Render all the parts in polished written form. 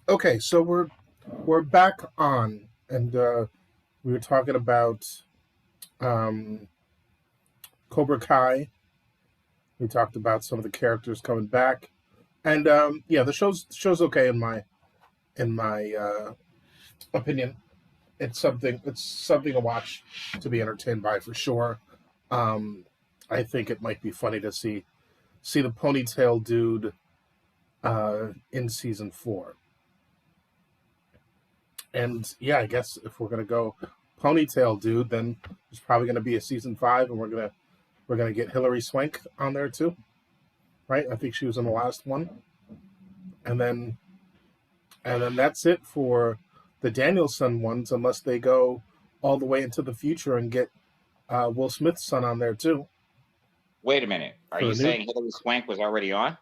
Okay, so we're back on, and we were talking about um, Cobra Kai. We talked about some of the characters coming back, and yeah, the show's okay in my opinion. It's something to watch, to be entertained by for sure. Um, I think it might be funny to see the ponytail dude in season 4. And yeah, I guess if we're gonna go ponytail dude, then there's probably gonna be a season 5, and we're gonna get Hilary Swank on there too, right? I think she was in the last one, and then that's it for the Danielson ones, unless they go all the way into the future and get Will Smith's son on there too Wait a minute. Are for you a new. saying Hilary Swank was already on?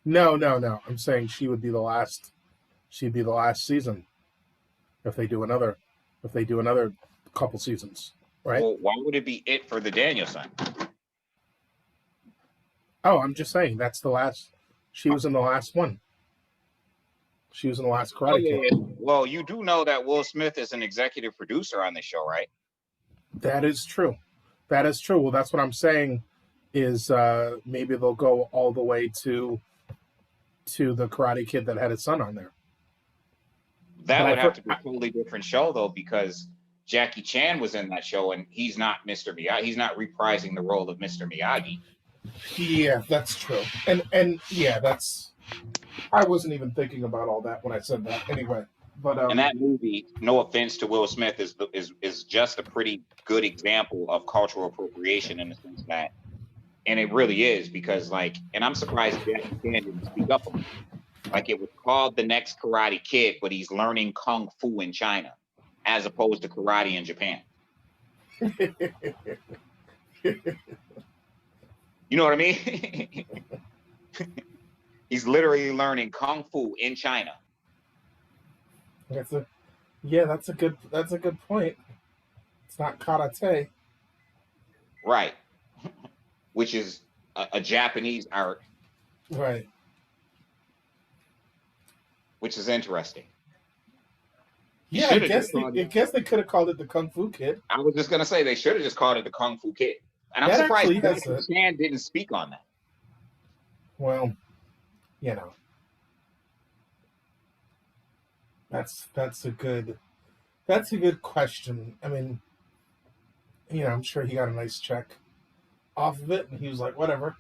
No, no, no. I'm saying she would be the last. She'd be the last season if they do another, if they do another couple seasons, right? Well, why would it be it for the Danielson? Oh, I'm just saying that's the last. She was in the last one. She was in the last Oh Karate yeah, Kid. yeah. Well, you do know that Will Smith is an executive producer on the show, right? That is true. That is true. Well, that's what I'm saying. Is maybe they'll go all the way to the Karate Kid that had his son on there. But That I would have for to be a totally different show though, because Jackie Chan was in that show and he's not Mr. Miyagi. He's not reprising the role of Mr. Miyagi. yeah, that's true. And yeah, that's I wasn't even thinking about all that when I said that. Anyway, but And that movie, no offense to Will Smith, is just a pretty good example of cultural appropriation in the sense that, and it really is because like, and I'm surprised Jackie Chan didn't speak up on it. Like it was called The Next Karate Kid, but he's learning kung fu in China as opposed to karate in Japan. You know what I mean? He's literally learning kung fu in China. that's a yeah, that's a good point. It's not karate, Right. Which is a Japanese art, right? which is interesting. He Yeah, I should have just guess they called I it. guess they could have called it the Kung Fu Kid. I was just gonna say they should have just called it the Kung Fu Kid. And I'm That surprised actually has Jackie a Chan didn't speak on that. well, you know, that's a good question. I mean, I'm sure he got a nice check off of it, and he was like, whatever.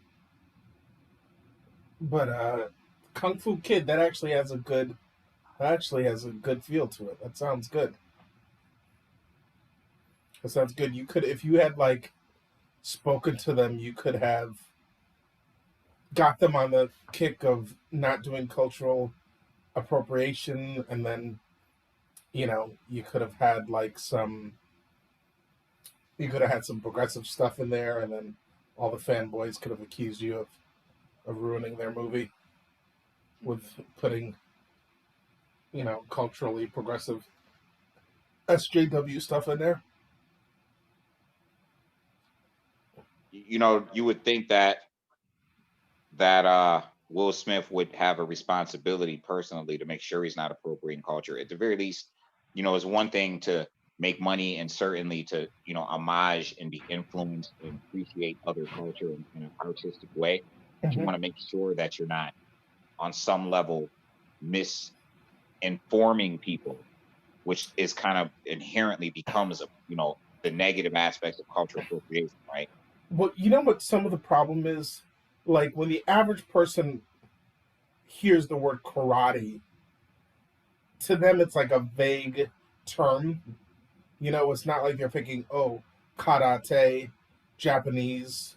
But Kung Fu Kid, that actually has a good feel to it. That sounds good. That sounds good. You could, if you had like spoken to them, you could have got them on the kick of not doing cultural appropriation, and then you could have had like some progressive stuff in there, and then all the fanboys could have accused you of ruining their movie with putting culturally progressive SJW stuff in there. You would think that Will Smith would have a responsibility personally to make sure he's not appropriating culture. At the very least, it's one thing to make money and certainly to, homage and be influenced and appreciate other culture in an artistic way. But you Hmm. want to make sure that you're not on some level misinforming people, which is kind of inherently becomes the negative aspects of cultural appropriation, right? Well, you know what some of the problem is? Like when the average person hears the word karate, to them it's like a vague term. It's not like they're thinking, oh, karate, Japanese.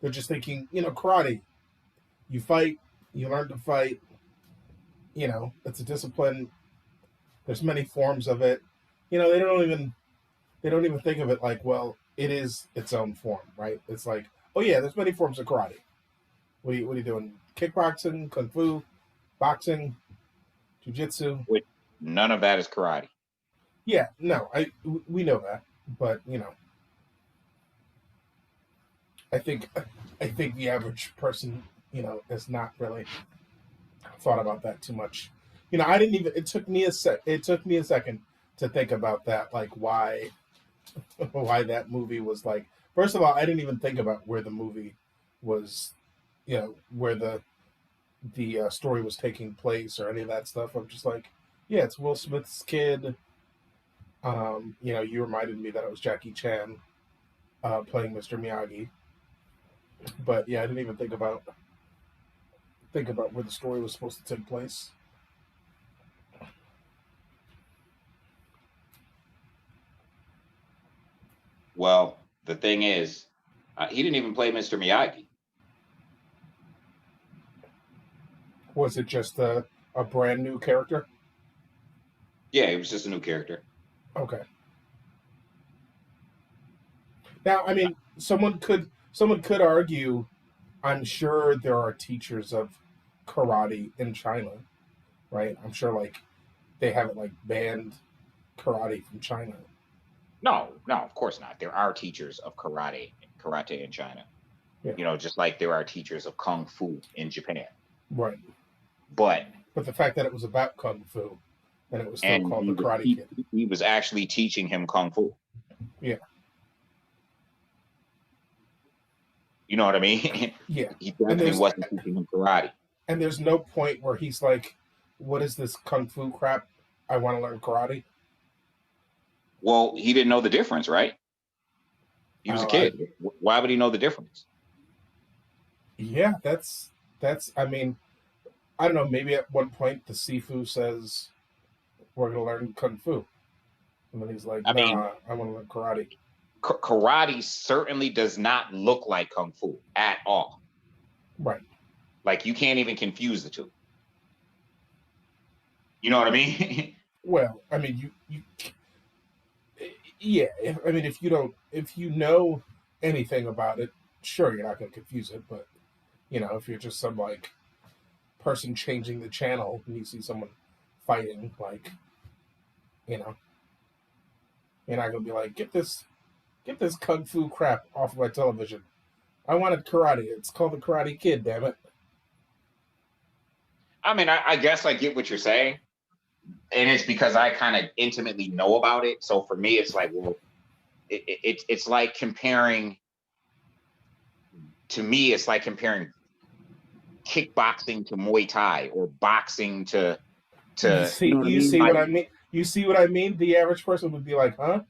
They're just thinking, karate. You fight, you learn to fight. It's a discipline. There's many forms of it. They don't even think of it like, well, it is its own form, right? It's like, oh yeah, there's many forms of karate. What are you doing? Kickboxing, kung fu, boxing, jujitsu. Which none of that is karate. Yeah, no, we know that, but I think the average person, has not really thought about that too much. I didn't even. It took me a sec. It took me a second to think about that, like why why that movie was like. First of all, I didn't even think about where the movie was, where the story was taking place or any of that stuff. I'm just like, yeah, it's Will Smith's kid. You reminded me that it was Jackie Chan playing Mr. Miyagi. But yeah, I didn't even think about where the story was supposed to take place. Well, the thing is, he didn't even play Mr. Miyagi. Was it just a brand new character? Yeah, it was just a new character. Okay. Now, I mean, someone could argue. I'm sure there are teachers of karate in China, right? I'm sure like they haven't like banned karate from China. No, no, of course not. There are teachers of karate in China. Yeah. Just like there are teachers of kung fu in Japan. Right. But But the fact that it was about kung fu and it was still and called the Karate Kid. he was actually teaching him kung fu. Yeah. You know what I mean? Yeah. He definitely wasn't teaching him karate. And there's no point where he's like, "What is this kung fu crap? I want to learn karate." Well, he didn't know the difference, right? He was a kid. Why would he know the difference? Yeah, that's. I mean, I don't know. Maybe at one point the Sifu says, "We're gonna learn kung fu," and then he's like, "I want to learn karate." Karate certainly does not look like kung fu at all. Right. Like you can't even confuse the two. You know what I mean? Well, I mean, yeah. I mean, if you know anything about it, sure, you're not going to confuse it. But if you're just some like person changing the channel and you see someone fighting, like, you're not going to be like, get this kung fu crap off my television. I wanted karate. It's called the Karate Kid. Damn it. I mean, I guess I get what you're saying. And it's because I kind of intimately know about it. So for me, it's like, well, it's like comparing. To me, it's like comparing kickboxing to Muay Thai or boxing to. You see what I mean? You see what I mean? The average person would be like, "Huh?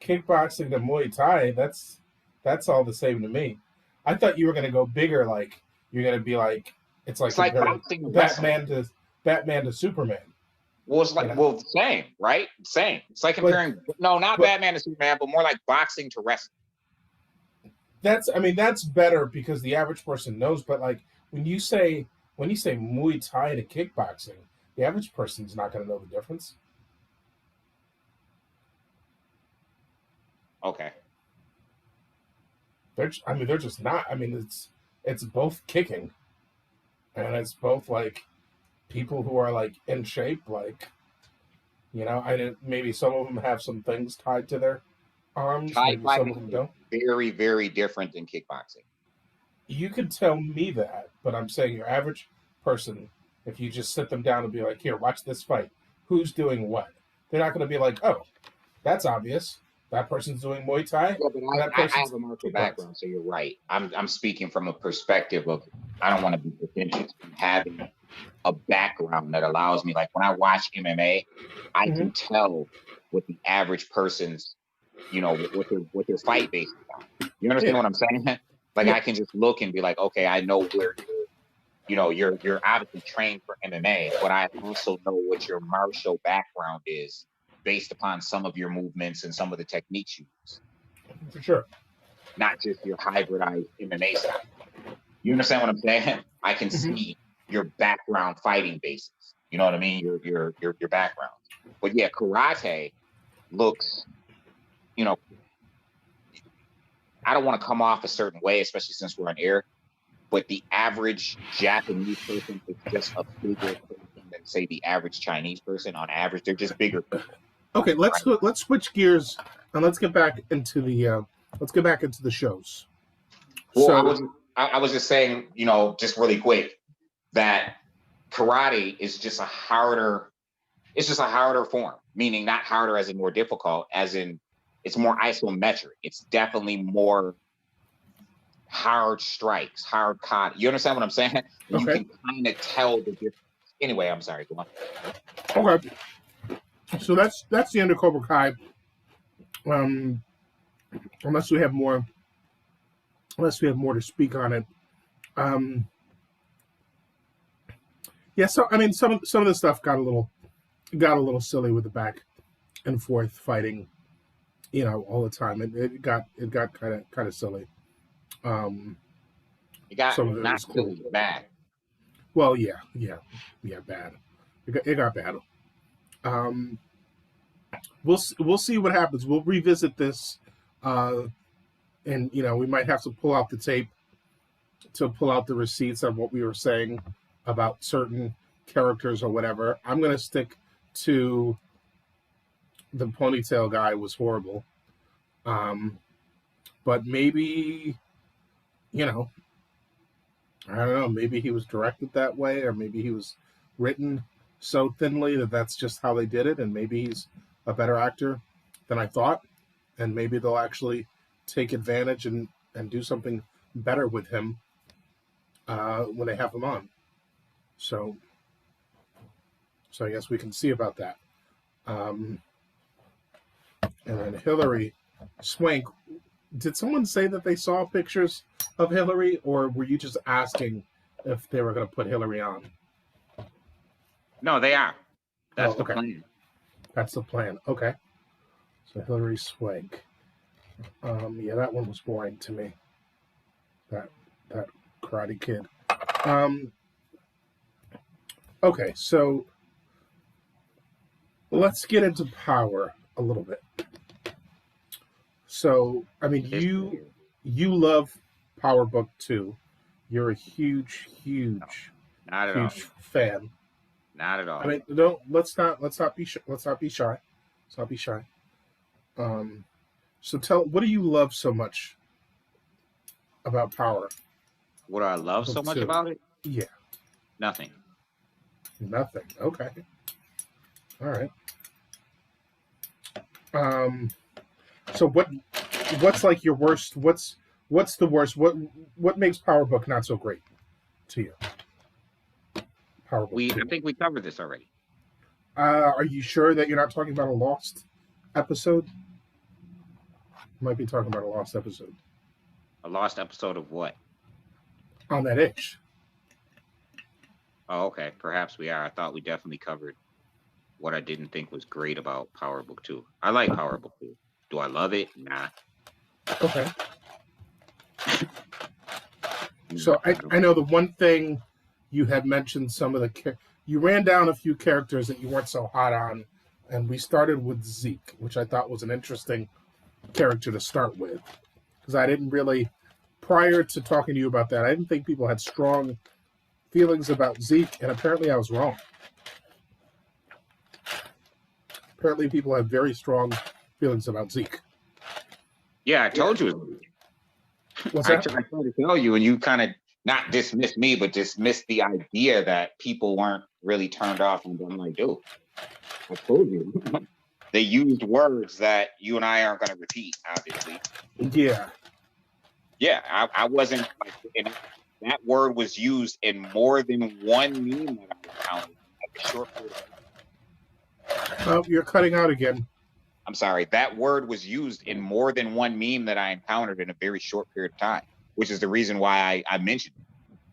Kickboxing to Muay Thai? That's all the same to me." I thought you were gonna go bigger. Like you're gonna be like, it's like boxing Batman to Superman. Well, it's like same, right? Same. It's like comparing not Batman to Superman, but more like boxing to wrestling. That's better because the average person knows. But like when you say Muay Thai to kickboxing, the average person's not going to know the difference. Okay. They're just not. I mean, it's both kicking, and it's both like people who are like in shape, like maybe some of them have some things tied to their arms. Maybe some of them don't. Very, very different than kickboxing. You could tell me that, but I'm saying your average person, if you just sit them down and be like, "Here, watch this fight. Who's doing what?" They're not going to be like, "Oh, that's obvious. That person's doing Muay Thai." Yeah, but I have a martial background, so you're right. I'm speaking from a perspective of I don't want to be pretentious. Having a background that allows me, like when I watch MMA, I can tell what the average person's, what their fight based on. You understand what I'm saying? Like I can just look and be like, okay, I know where you're obviously trained for MMA, but I also know what your martial background is based upon some of your movements and some of the techniques you use. For sure. Not just your hybridized MMA style. You understand what I'm saying? I can see your background fighting basis. You know what I mean? Your background. But yeah, karate looks, I don't want to come off a certain way, especially since we're on air, but the average Japanese person is just a bigger person than say the average Chinese person. On average, they're just bigger people. Okay, let's switch gears and let's get back into the shows. Well, I was just saying, just really quick, that karate is just a harder. It's just a harder form, meaning not harder as in more difficult, as in it's more isometric. It's definitely more hard strikes, hard cut. You understand what I'm saying? And you Okay. can kind of tell the difference. Anyway, I'm sorry. Go on. Okay. So that's the end of Cobra Kai. Unless we have more to speak on it. Yeah, so I mean some of the stuff got a little silly with the back and forth fighting, all the time. It got kind of silly. It got Some of it not was cool. silly, bad. Well, yeah, bad. It got bad. We'll see what happens. We'll revisit this, and we might have to pull out the tape to pull out the receipts of what we were saying about certain characters or whatever. I'm gonna stick to the ponytail guy was horrible, but maybe I don't know. Maybe he was directed that way, or maybe he was written so thinly that that's just how they did it, and maybe he's a better actor than I thought, and maybe they'll actually take advantage and do something better with him when they have him on. So I guess we can see about that. And then Hillary Swank. Did someone say that they saw pictures of Hillary, or were you just asking if they were going to put Hillary on? No, they are. That's okay. The plan. That's the plan. Okay. So Hillary Swank. Yeah, that one was boring to me. That Karate Kid. Okay, so let's get into Power a little bit. So, I mean, you love Power Book 2. You're a huge Not at all. fan. Not at all. I mean, no, let's not be shy. Let's not be shy. So what do you love so much about Power? What do I love so much about it? Yeah. Nothing. Okay. All right. So what's like your worst? What's the worst? What makes Power Book not so great to you? Power Book. I think we covered this already. Are you sure that you're not talking about a lost episode? You might be talking about a lost episode. A lost episode of what? On that itch. Oh, okay. Perhaps we are. I thought we definitely covered what I didn't think was great about Power Book 2. I like Power Book 2. Do I love it? Nah. Okay. So I know the one thing you had mentioned you ran down a few characters that you weren't so hot on, and we started with Zeke, which I thought was an interesting character to start with, because I didn't really, prior to talking to you about that, I didn't think people had strong feelings about Zeke, and apparently I was wrong. Apparently people have very strong feelings about Zeke. Yeah, I told you. What's that? I tried to tell you, and you kind of not dismissed me, but dismissed the idea that people weren't really turned off. And I'm like, dude, I told you. They used words that you and I aren't going to repeat, obviously. Yeah. Yeah, I wasn't like, and that word was used in more than one meme that I found. Short period of time. Oh, you're cutting out again. I'm sorry. That word was used in more than one meme that I encountered in a very short period of time, which is the reason why I mentioned it.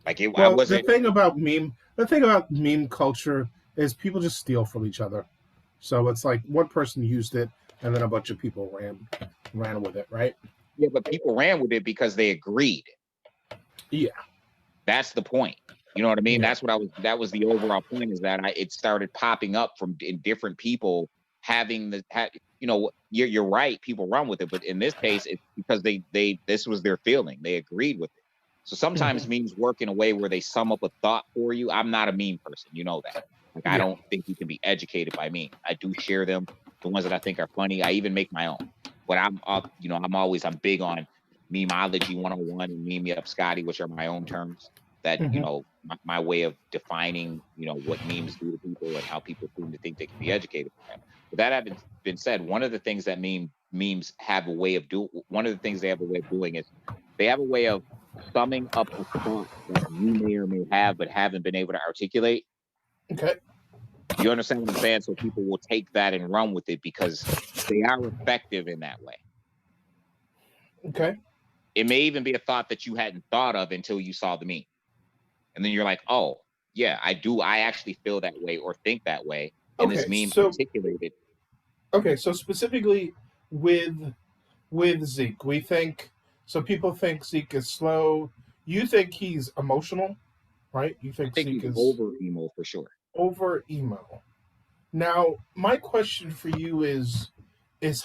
Like it, well, I wasn't. The thing about meme culture is people just steal from each other. So it's like one person used it, and then a bunch of people ran with it, right? Yeah, but people ran with it because they agreed. Yeah, that's the point. You know what I mean? Yeah. That was the overall point, is that it started popping up from in different people having you're right. People run with it, but in this case, it's because this was their feeling. They agreed with it. So sometimes memes work in a way where they sum up a thought for you. I'm not a meme person, you know that. Like I don't think you can be educated by memes. I do share them, the ones that I think are funny. I even make my own. But I'm big on memeology 101 and meme me up Scotty, which are my own terms. That, Hmm. my way of defining, what memes do to people and how people seem to think they can be educated from it. But that having been said, one of the things that memes have a way of do one of the things they have a way of doing is they have a way of summing up a thought that you may or may have but haven't been able to articulate. Okay. You understand what I'm saying? So people will take that and run with it because they are effective in that way. Okay. It may even be a thought that you hadn't thought of until you saw the meme. And then you're like, oh, yeah, I do. I actually feel that way or think that way. And this Okay. meme So articulated. okay. So specifically with Zeke, we think so. People think Zeke is slow. You think he's emotional, right? You I think think Zeke he's is over emo for sure. over emo. Now, my question for you is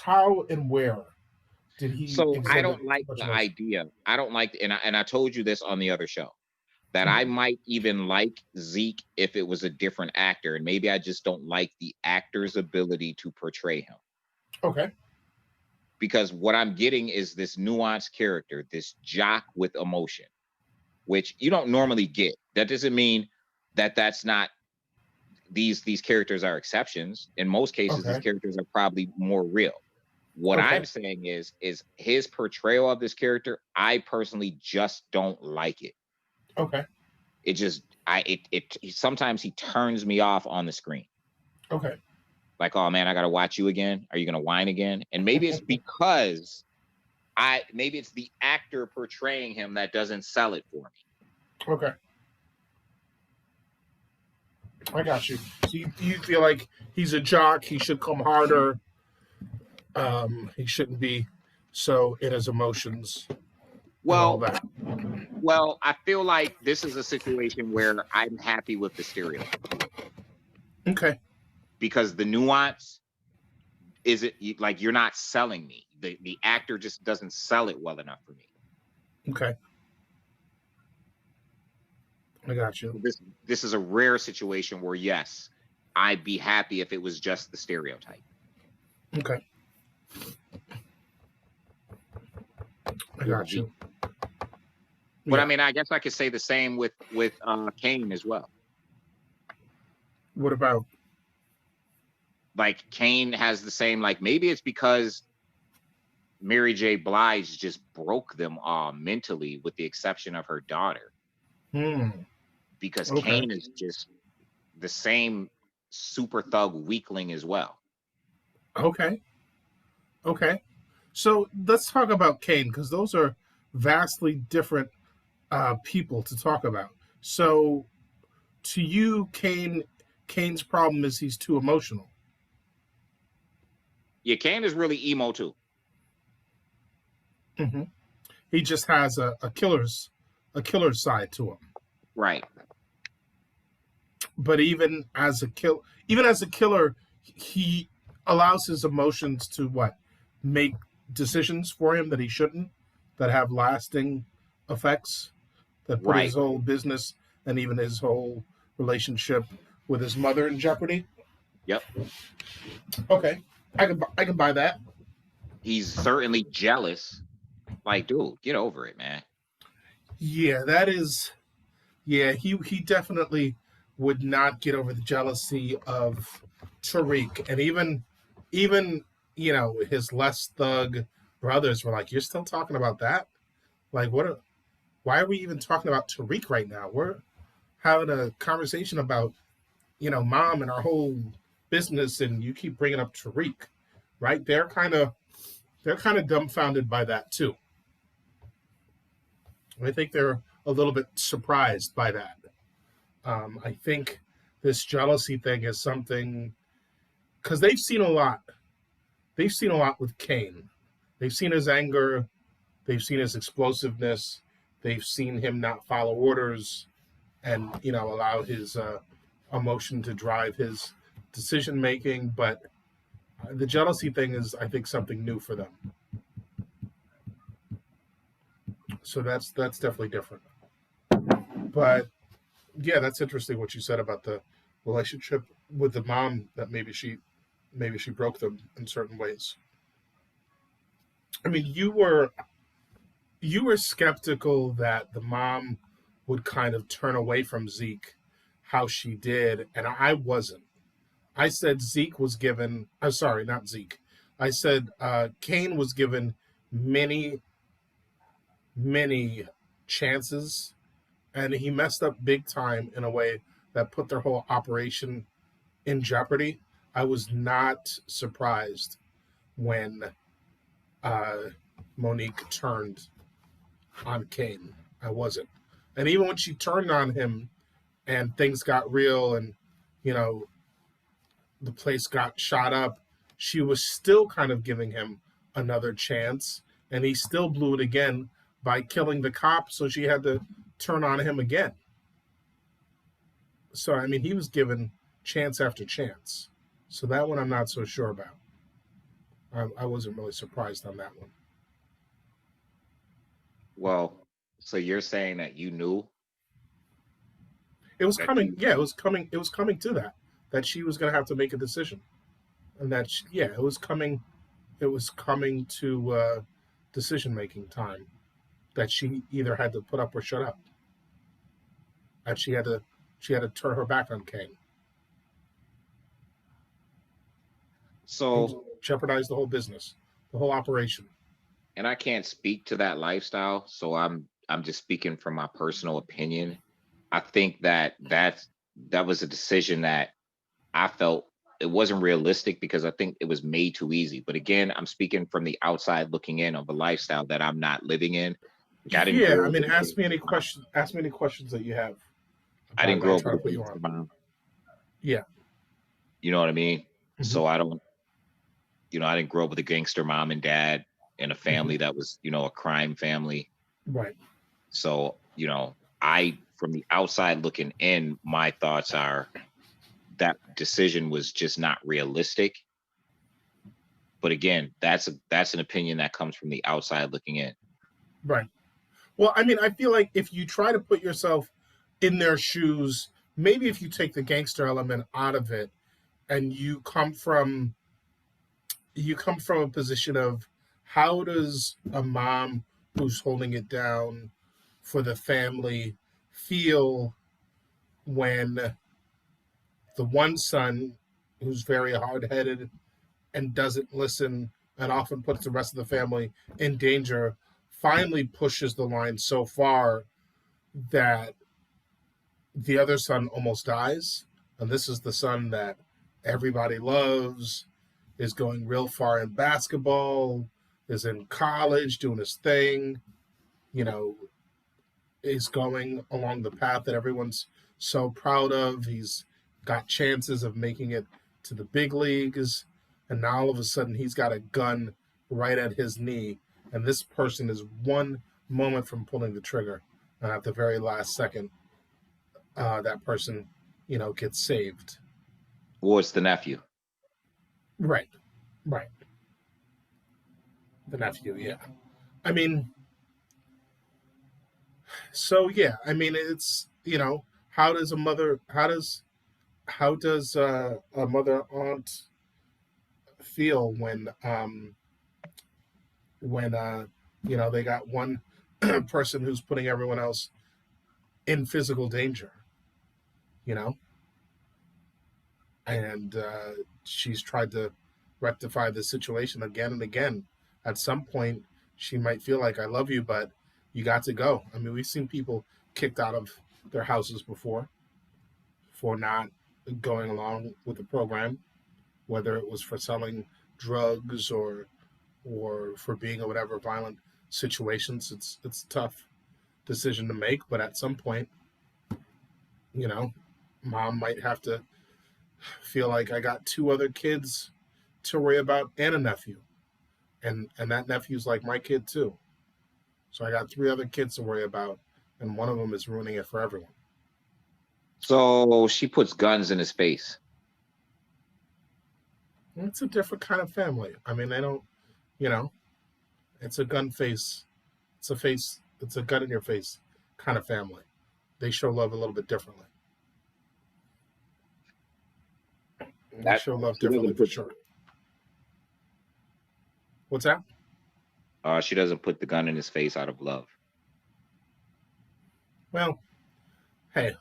how and where did he So I exhibit don't like much the emotion? idea. I don't like, and I told you this on the other show that I Mhm. might even like Zeke if it was a different actor, and maybe I just don't like the actor's ability to portray him Okay. because what I'm getting is this nuanced character, this jock with emotion, which you don't normally get. That doesn't mean that that's not these characters are exceptions. In most cases, these Okay. characters are probably more real. What I'm Okay. saying is his portrayal of this character, I personally just don't like it. Okay. It just I it sometimes he turns me off on the screen. Okay. Like, oh man, I gotta watch you again. Are you gonna whine again? And maybe it's because maybe it's the actor portraying him that doesn't sell it for me. Okay. I got you. So you feel like he's a jock. He should come harder. He shouldn't be so in his emotions and all Well, that. I feel like this is a situation where I'm happy with the stereotype Okay. because the nuance is like you're not selling me. The actor just doesn't sell it well enough for me. Okay. I got you. This is a rare situation where yes, I'd be happy if it was just the stereotype. Okay. I got you. But I Yeah. mean, I guess I could say the same with Kane as well. What about? Like Kane has the same. Like maybe it's because Mary J. Blige just broke them all mentally, with the exception of her daughter, Hmm. because Okay. Kane is just the same super thug weakling as well. Okay. Okay. So let's talk about Kane because those are vastly different people to talk about. So to you, Kane's problem is he's too emotional. Yeah, Kane is really emo too. Hmm. He just has a killer's side to him. Right. But even as a killer, he allows his emotions to what make decisions for him that he shouldn't, that have lasting effects, that put his Right. whole business and even his whole relationship with his mother in jeopardy. Yep. Okay, I can buy that. He's certainly jealous. Like, dude, get over it, man. Yeah, that is. Yeah, he definitely would not get over the jealousy of Tariq, and even his less thug brothers were like, "You're still talking about that? Like, why are we even talking about Tariq right now? We're having a conversation about mom and our whole business, and you keep bringing up Tariq, right? They're kind of dumbfounded by that too. I think they're a little bit surprised by that. I think this jealousy thing is something because they've seen a lot. They've seen a lot with Kane. They've seen his anger. They've seen his explosiveness. They've seen him not follow orders and allow his emotion to drive his decision making. But the jealousy thing is, I think, something new for them. So that's definitely different. But yeah, that's interesting what you said about the relationship with the mom. That maybe she broke them in certain ways. I mean, you were skeptical that the mom would kind of turn away from Zeke how she did, and I wasn't. I said Zeke was given. I'm sorry, not Zeke. I said Kane was given many, many chances, and he messed up big time in a way that put their whole operation in jeopardy. I was not surprised when uh, Monique turned on Kane. I wasn't. And even when she turned on him and things got real and, you know, the place got shot up, she was still kind of giving him another chance. And he still blew it again by killing the cop. So she had to turn on him again. So, I mean, he was given chance after chance. So that one I'm not so sure about. I wasn't really surprised on that one. Well, so you're saying that you knew It was that coming. you Yeah, it was coming. It was coming to that she was going to have to make a decision, and that yeah, it was coming. It was coming to decision making time that she either had to put up or shut up. And she had to turn her back on Kane and so jeopardize the whole business, the whole operation. and I can't speak to that lifestyle, so I'm just speaking from my personal opinion. I think that that was a decision that I felt it wasn't realistic because I think it was made too easy. But again, I'm speaking from the outside looking in of a lifestyle that I'm not living in. Like I didn't Yeah, grow I up mean, with a ask me any gangster mom. questions. Ask me any questions that you have I about didn't it. I grow up try with to a put you on. gangster mom. Yeah. You know what I mean? Hmm. So I don't, I didn't grow up with a gangster mom and dad in a Hmm. family that was, a crime family. Right. So, I from the outside looking in, my thoughts are that decision was just not realistic. But again, that's an opinion that comes from the outside looking in. Right. Well, I mean, I feel like if you try to put yourself in their shoes, maybe if you take the gangster element out of it and you come from a position of how does a mom who's holding it down for the family feel when the one son who's very hard-headed and doesn't listen and often puts the rest of the family in danger finally pushes the line so far that the other son almost dies, and this is the son that everybody loves, is going real far in basketball, is in college doing his thing, you know, is going along the path that everyone's so proud of. He's got chances of making it to the big leagues, and now all of a sudden he's got a gun right at his knee, and this person is one moment from pulling the trigger, and at the very last second, that person, gets saved. Or it's the nephew. Right, right. The nephew, yeah. I mean, so yeah. I mean, it's how does a mother, how does a mother aunt feel when they got one person who's putting everyone else in physical danger, you know, and she's tried to rectify the situation again and again. At some point, she might feel like, I love you, but you got to go. I mean, we've seen people kicked out of their houses before for not going along with the program, whether it was for selling drugs or for being in whatever violent situations. It's a tough decision to make, but at some point, you know, mom might have to feel like, I got two other kids to worry about and a nephew, and that nephew's like my kid too. So I got three other kids to worry about, and one of them is ruining it for everyone. So she puts guns in his face. It's a different kind of family. I mean, they don't, you know, it's a gun face. It's a face. It's a gun in your face kind of family. They show love a little bit differently. They That show love she differently doesn't for put sure. What's that? she doesn't put the gun in his face out of love. Well, Hey,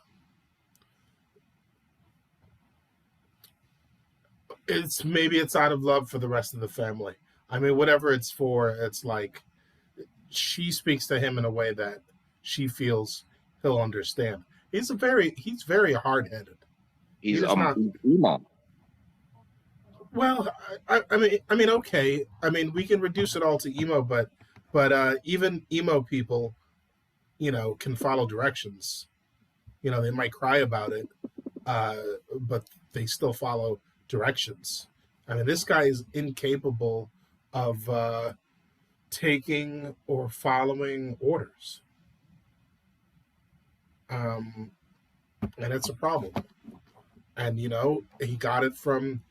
maybe it's out of love for the rest of the family. I mean, whatever it's for, it's like she speaks to him in a way that she feels he'll understand. He's very hard headed. He He's does not. he's emo. Well, I mean, okay. I mean, we can reduce it all to emo, but even emo people, can follow directions. They might cry about it, uh, but they still follow directions. I mean, this guy is incapable of taking or following orders, um, and it's a problem. And he got it from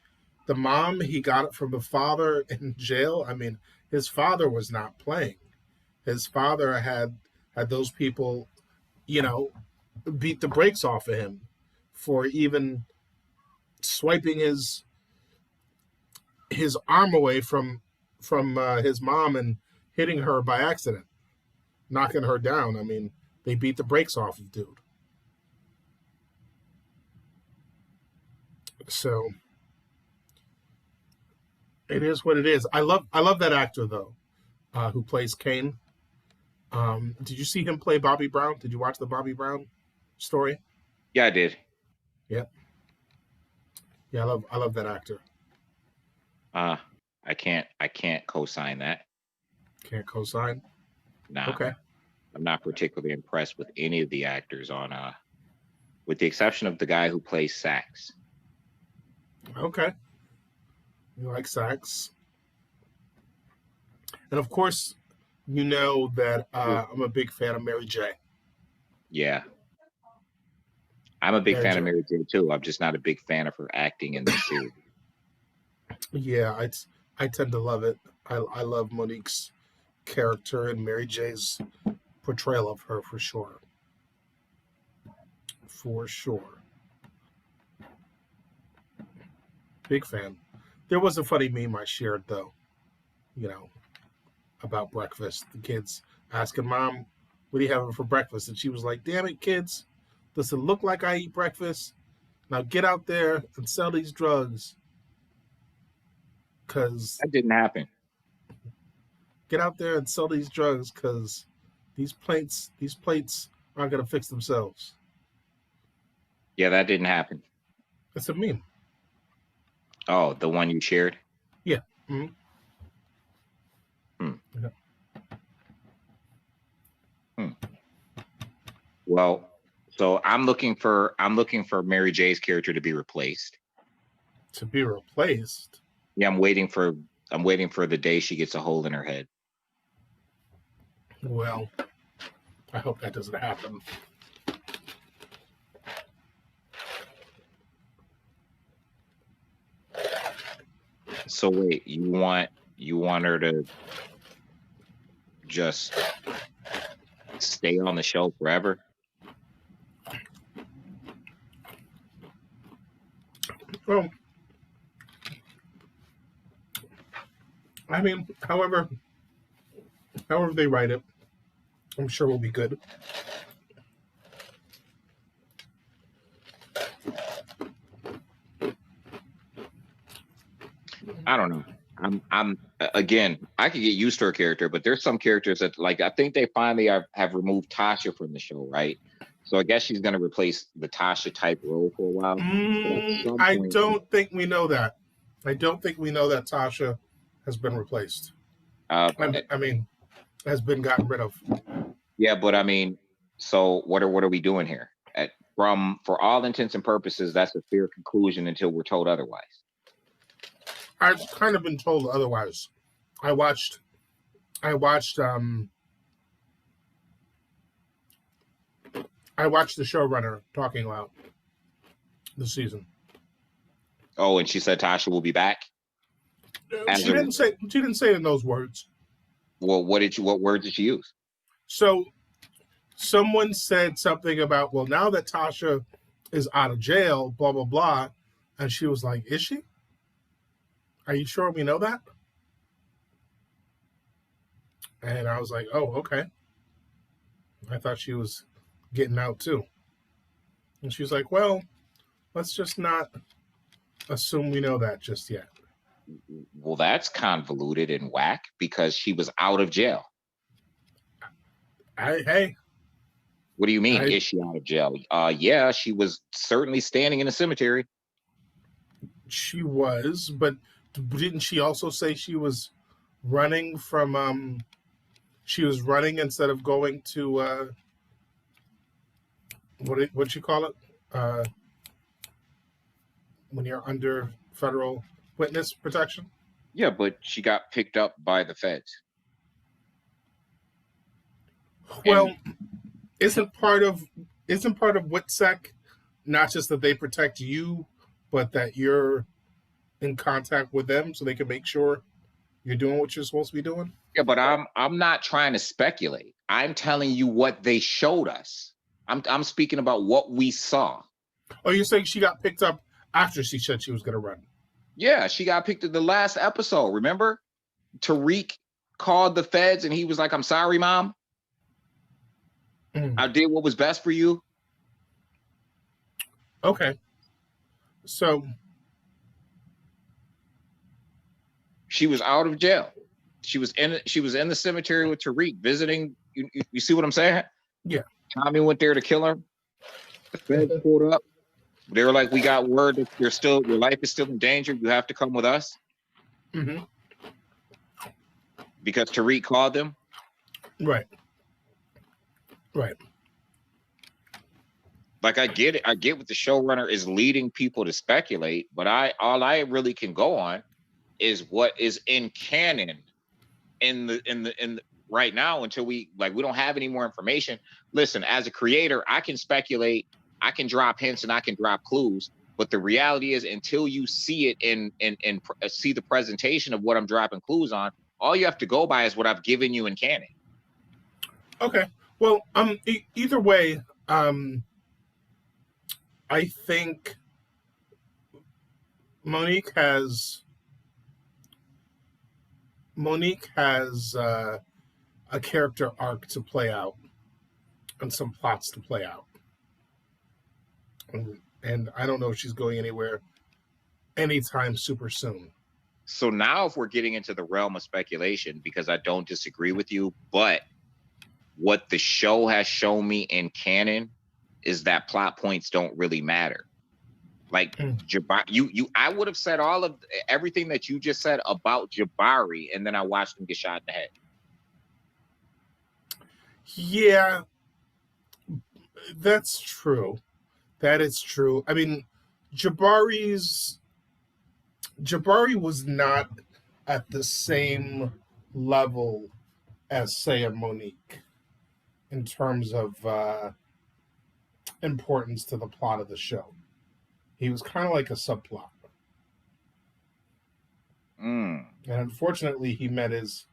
the mom. He got it from the father in jail. I mean, his father was not playing. His father had those people, you know, beat the brakes off of him for even swiping his arm away from his mom and hitting her by accident, knocking her down. I mean, they beat the brakes off of dude. So it is what it is. I love that actor though, who plays Kane. Did you see him play Bobby Brown? Did you watch the Bobby Brown story? Yeah, I did. Yeah, yeah. I love that actor. Uh, I can't co-sign that. Can't co-sign. Nah, Okay. I'm not particularly impressed with any of the actors on with the exception of the guy who plays sax. Okay. You like sax, and of course, you know that I'm a big fan of Mary J. Yeah, I'm a big Mary fan J. of Mary J too. I'm just not a big fan of her acting in this series. Yeah, I tend to love it. I love Monique's character and Mary J's portrayal of her for sure. For sure. Big fan. There was a funny meme I shared though, you know, about breakfast. The kids asking mom, "What are you having for breakfast?" And she was like, "Damn it, kids! Does it look like I eat breakfast? Now get out there and sell these drugs, cause That didn't happen. get out there and sell these drugs, cause these plates aren't gonna fix themselves." Yeah, that didn't happen. It's a meme. Oh, the one you shared. Yeah. Mm-hmm. Hmm. Yeah. Hmm. Well, so I'm looking for Mary J's character to be replaced. To be replaced. Yeah, I'm waiting for the day she gets a hole in her head. Well, I hope that doesn't happen. So wait, you want her to just stay on the show forever? Well, I mean, however they write it, I'm sure will be good. I don't know. I'm again, I could get used to her character, but there's some characters that like I think they finally have removed Tasha from the show, right? So I guess she's gonna replace the Tasha type role for a while. But at some I point, don't think we know that. I don't think we know that Tasha has been replaced. uh, I mean, has been gotten rid of. yeah, but I mean, so what are we doing here? From for all intents and purposes, that's a fair conclusion until we're told otherwise. I've kind of been told otherwise. I watched. I watched. I watched the showrunner talking about the season. Oh, and she said Tasha will be back. As She a didn't say. She didn't say it in those words. well, what words did she use? So someone said something about, well, now that Tasha is out of jail, blah blah blah, and she was like, "Is she? Are you sure we know that?" And I was like, "Oh, okay." I thought she was getting out too. And she's like, well, let's just not assume we know that just yet. Well, that's convoluted and whack because she was out of jail. Hey, what do you mean? Is she out of jail? Yeah, she was certainly standing in a cemetery. She was, but didn't she also say she was running from? She was running instead of going to what'd you call it? When you're under federal witness protection. Yeah, but she got picked up by the feds. Well, isn't part of WITSEC not just that they protect you, but that you're in contact with them so they can make sure you're doing what you're supposed to be doing? Yeah, but I'm not trying to speculate. I'm telling you what they showed us. I'm speaking about what we saw. Oh, you're saying she got picked up after she said she was going to run? Yeah, she got picked up the last episode. Remember, Tariq called the feds and he was like, "I'm sorry, Mom. I did what was best for you." Okay. So she was out of jail. She was in the cemetery with Tariq visiting. You see what I'm saying? Yeah. Tommy went there to kill her. The feds pulled up. They were like, "We got word that your life is still in danger. You have to come with us." Mm-hmm. Because Tariq called them. Right. Like, I get it. I get what the showrunner is leading people to speculate, but all I really can go on is what is in canon in the right now until we don't have any more information. Listen, as a creator, I can speculate, I can drop hints, and I can drop clues, but the reality is until you see it and see the presentation of what I'm dropping clues on, all you have to go by is what I've given you in canon. Okay. Well, either way, I think Monique has a character arc to play out and some plots to play out. And I don't know if she's going anywhere anytime super soon. So now if we're getting into the realm of speculation, because I don't disagree with you, but what the show has shown me in canon is that plot points don't really matter. Like Jabari, I would have said everything that you just said about Jabari, and then I watched him get shot in the head. Yeah, that's true. That is true. I mean, Jabari was not at the same level as, say, a Monique in terms of importance to the plot of the show. He was kind of like a subplot. And unfortunately, he met his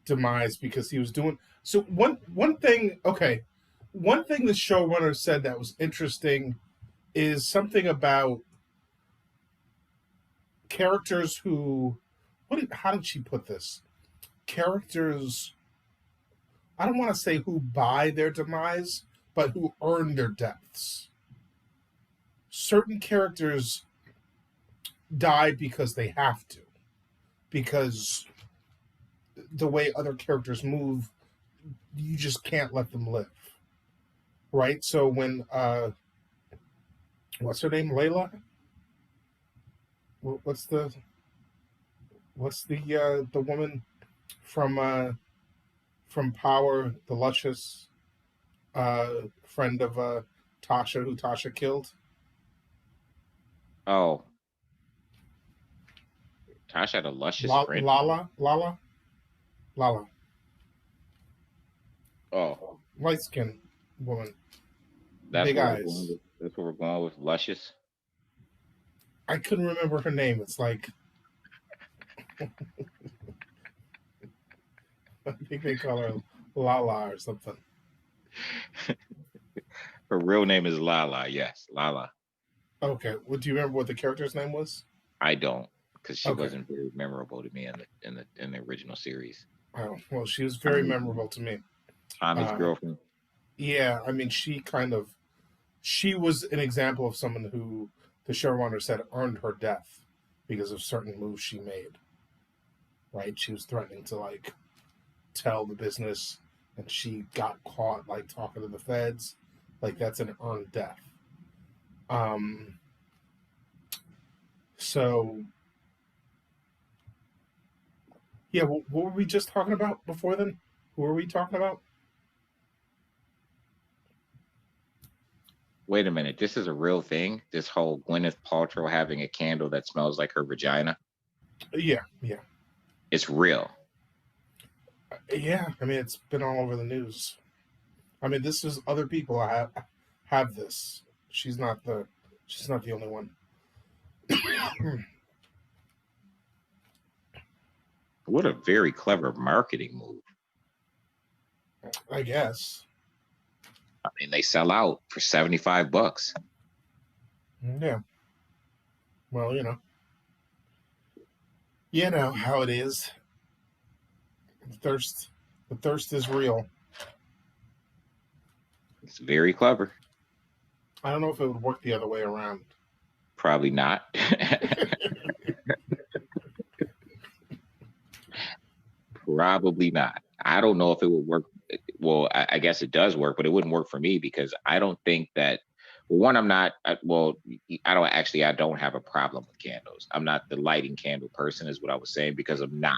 demise because he was doing... So one thing the showrunner said that was interesting is something about characters who... How did she put this? Characters... I don't want to say who buy their demise, but who earn their deaths. Certain characters die because they have to. Because the way other characters move, you just can't let them live. Right? So when what's her name? Layla? What's the woman from Power, the luscious friend of Tasha, who Tasha killed? Oh. Tasha had a luscious friend. Lala. Oh. Light skinned woman. That's big eyes. That's what we're going with. Luscious. I couldn't remember her name. It's like I think they call her Lala or something. Her real name is Lala. Yes, Lala. Okay. Well, do you remember what the character's name was? I don't, because she wasn't very memorable to me in the original series. Oh well, she was very memorable to me. Tommy's girlfriend. Yeah, I mean, she kind of she was an example of someone who the showrunner said earned her death because of certain moves she made. Right? She was threatening to like tell the business, and she got caught like talking to the feds. Like that's an earned death. Um. So yeah, what were we just talking about before then? Who were we talking about? Wait a minute, this is a real thing. This whole Gwyneth Paltrow having a candle that smells like her vagina. Yeah, yeah, It's real. yeah. I mean, it's been all over the news. I mean, this is other people have this. She's not the she's not the only one. What a very clever marketing move. I guess. I mean, they sell out for $75. Yeah. Well, you know how it is. The thirst, the thirst is real. It's very clever. I don't know if it would work the other way around. Probably not. Probably not. I don't know if it would work. Well, I guess it does work, but it wouldn't work for me because I don't think that. Well, one, I'm not. Well, I don't actually. I don't have a problem with candles. I'm not the lighting candle person, is what I was saying, because I'm not.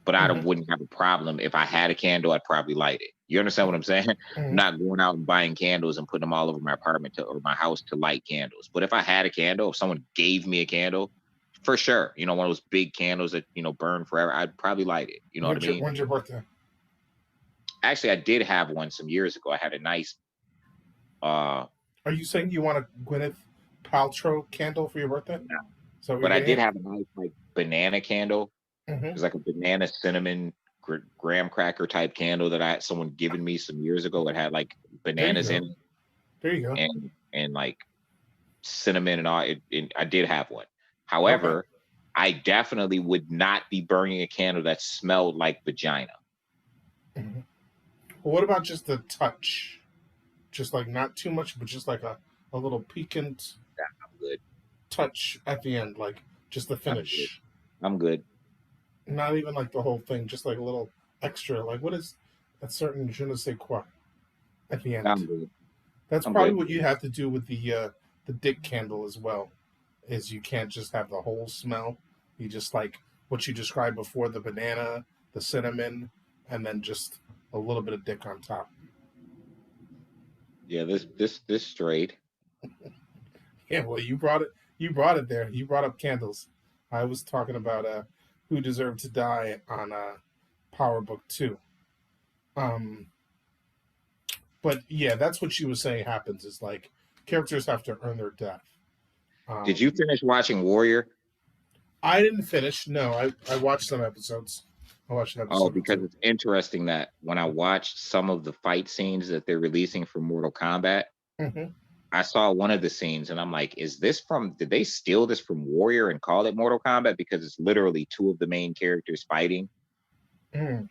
But I Hmm. wouldn't have a problem if I had a candle. I'd probably light it. You understand what I'm saying? I'm Hmm. not going out and buying candles and putting them all over my apartment or my house to light candles. But if I had a candle, if someone gave me a candle, for sure, one of those big candles that burn forever, I'd probably light it. You know what I mean? When's your birthday? Actually, I did have one some years ago. I had a nice, uh, Are you saying you want a Gwyneth Paltrow candle for your birthday? So we're but I gonna did get. have a nice like banana candle. It Hmm. was like a banana cinnamon graham cracker type candle that I had someone given me some years ago. It had like There you bananas go. in it There you go. and like cinnamon and all. I did have one. Okay. However, I definitely would not be burning a candle that smelled like vagina. Hmm. Well, what about just the touch? Just like not too much, but just like a little piquant I'm good. touch at the end, like just the I'm good. finish. I'm good. Not even like the whole thing, just like a little extra. Like what is that certain je ne sais quoi at the end? I'm good. That's I'm probably good. what you have to do with the dick candle as well. Is you can't just have the whole smell. You just like what you described before, the banana, the cinnamon, and then just a little bit of dick on top. Yeah, this straight. Yeah, well, you brought it. You brought it there. You brought up candles. I was talking about who deserved to die on Power Book 2. Um, but yeah, that's what she was saying happens. Is like characters have to earn their death. Did you Um, finish watching Warrior? I didn't finish. No, I watched some episodes. I watched an Oh, episode or because two. it's interesting that when I watched some of the fight scenes that they're releasing from Mortal Kombat, Hmm. I saw one of the scenes and I'm like, did they steal this from Warrior and call it Mortal Kombat? Because it's literally two of the main characters fighting, Mm,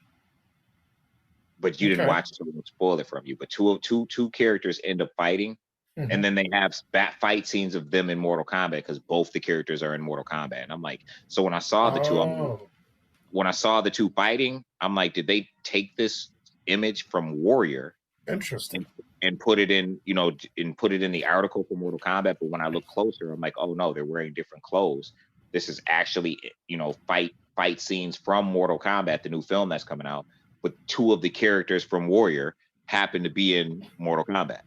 but you didn't okay. watch it, so I won't spoil it from you. But two characters end up fighting, and Hmm. then they have fight scenes of them in Mortal Kombat because both the characters are in Mortal Kombat. And I'm like, so when I saw the two, I'm like, Oh, when I saw the two fighting, I'm like, did they take this image from Warrior interesting. and and put it in, and put it in the article for Mortal Kombat? But when I look closer, I'm like, oh no, they're wearing different clothes. This is actually, fight scenes from Mortal Kombat, the new film that's coming out. But two of the characters from Warrior happen to be in Mortal Kombat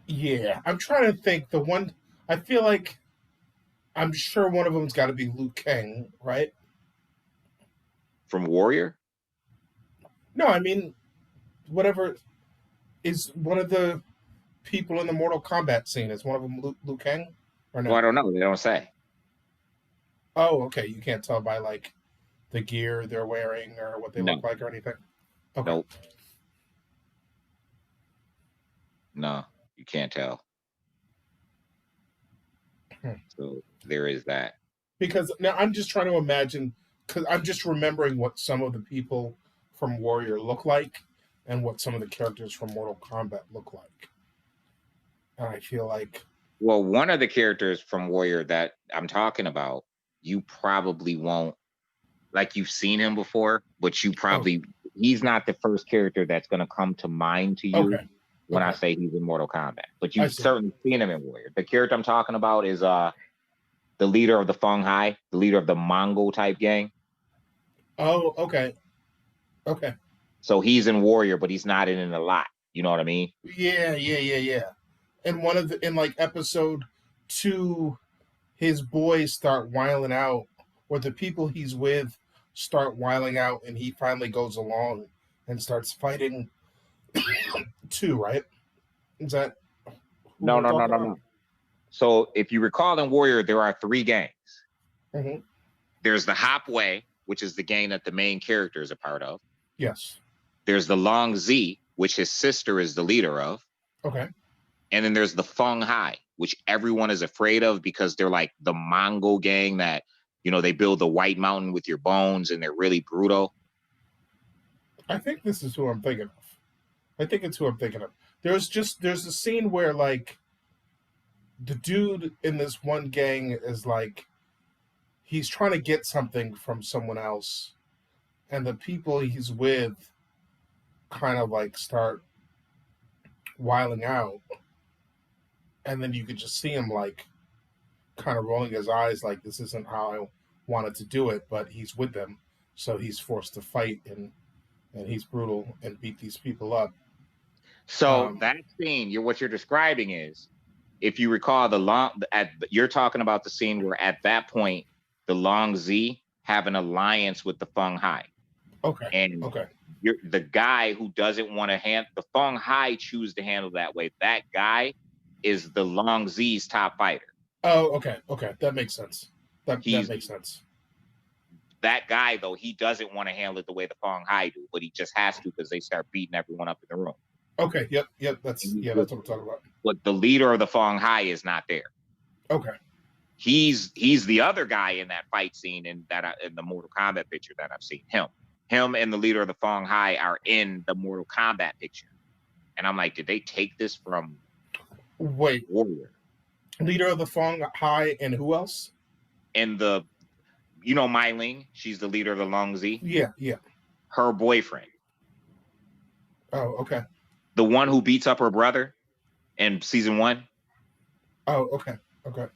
Yeah, I'm trying to think. The one I feel like I'm sure one of them's got to be Liu Kang, right? from Warrior. No, I mean whatever is one of the people in the Mortal Kombat scene. Is one of them Liu Kang or Well, I no? don't know. They don't say. Oh, okay. You can't tell by like the gear they're wearing or what they look No, like or anything. Okay. nope, no, you can't tell. Hmm. So there is that. Because now I'm just trying to imagine, because I'm just remembering what some of the people from Warrior look like and what some of the characters from Mortal Kombat look like. I feel like, well, one of the characters from Warrior that I'm talking about, you probably won't like you've seen him before, but you oh, probably he's not the first character that's going to come to mind to you okay, when I okay, say he's in Mortal Kombat. But I you've see. certainly seen him in Warrior. The character I'm talking about is the leader of the Feng Hai, the leader of the Mongol type gang. Oh, okay, okay. So he's in Warrior, but he's not in it a lot. You know what I mean? Yeah, yeah, yeah, yeah. And one of the in like episode 2, his boys start wiling out, or the people he's with start wiling out, and he finally goes along and starts fighting too. Right? Is that who No, we're no, no, talking no, about? no. So if you recall in Warrior, there are three gangs. Mm-hmm. There's the Hop Way, which is the gang that the main character is a part of. Yes. There's the Long Z, which his sister is the leader of. Okay. And then there's the Feng Hai, which everyone is afraid of because they're like the Mongol gang that, they build the White Mountain with your bones and they're really brutal. I think this is who I'm thinking of. I think it's who I'm thinking of. There's a scene where like the dude in this one gang is like he's trying to get something from someone else, and the people he's with kind of like start wiling out, and then you could just see him like kind of rolling his eyes like this isn't how I wanted to do it, but he's with them, so he's forced to fight, and he's brutal and beat these people up. So Um, that scene, what you're describing is, if you recall, you're talking about the scene where at that point the Long Z have an alliance with the Feng Hai, okay, and okay, the guy who doesn't want to the Feng Hai choose to handle that way. That guy is the Long Z's top fighter. oh, okay, okay, that makes sense. That He's makes sense. that guy though. He doesn't want to handle it the way the Feng Hai do, but he just has to because they start beating everyone up in the room. Okay, yep, And he's that's what I'm talking about. But the leader of the Feng Hai is not there. Okay, He's the other guy in that fight scene in the Mortal Kombat picture that I've seen. Him and the leader of the Feng Hai are in the Mortal Kombat picture. And I'm like, did they take this from wait, Warrior? leader of the Fong Hai and who else? And Mai Ling, she's the leader of the Long Z. Yeah, yeah. Her boyfriend, Oh, okay. the one who beats up her brother in season 1. Oh, okay, okay.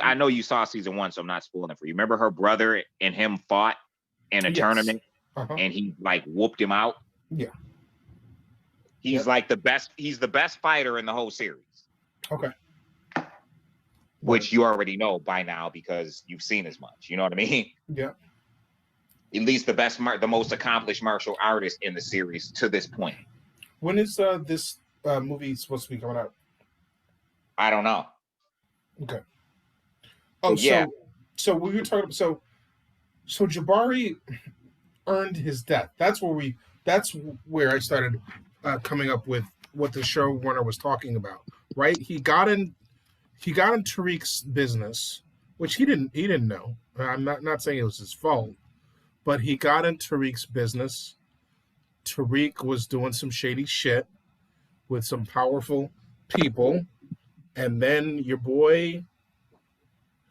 I know you saw season 1, so I'm not spoiling it for you. Remember her brother and him fought in a Yes. tournament, Uh-huh. and he like whooped him out. Yeah. He's like the best. He's the best fighter in the whole series. Okay. Which you already know by now because you've seen as much. You know what I mean? Yeah. At least the most accomplished martial artist in the series to this point. When is this movie supposed to be coming out? I don't know. Okay. Oh, yeah. So we were talking about so Jabari earned his death. That's where I started coming up with what the showrunner was talking about. Right? He got in Tariq's business, which he didn't know. I'm not saying it was his fault, but he got in Tariq's business. Tariq was doing some shady shit with some powerful people, and then your boy,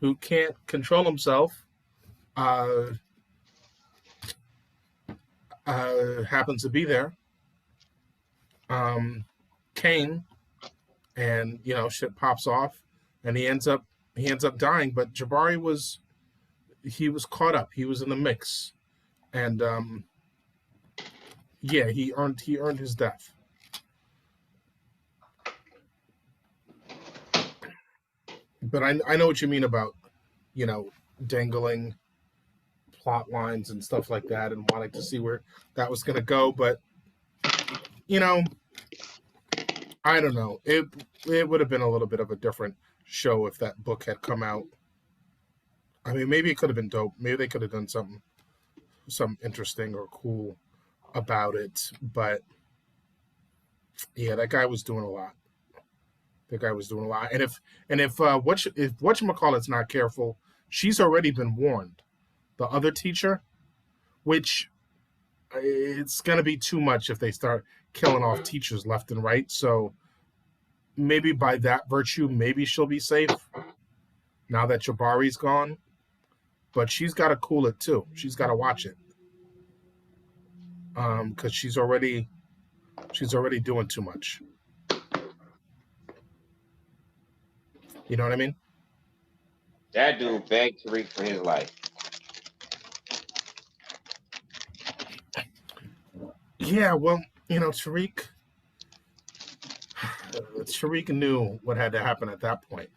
who can't control himself, happens to be there. Kane, and shit pops off, and he ends up dying. But Jabari was caught up. He was in the mix, and yeah, he earned his death. But I know what you mean about dangling plot lines and stuff like that, and wanting to see where that was going to go. But I don't know. It would have been a little bit of a different show if that book had come out. I mean, maybe it could have been dope. Maybe they could have done something interesting or cool about it. But yeah, that guy was doing a lot. And if whatchamacallit's not careful, she's already been warned. The other teacher, which it's gonna be too much if they start killing off teachers left and right. So maybe by that virtue, maybe she'll be safe now that Jabari's gone. But she's got to cool it too. She's got to watch it, because she's already doing too much. You know what I mean? That dude begged Tariq for his life. Yeah, well, Tariq knew what had to happen at that point.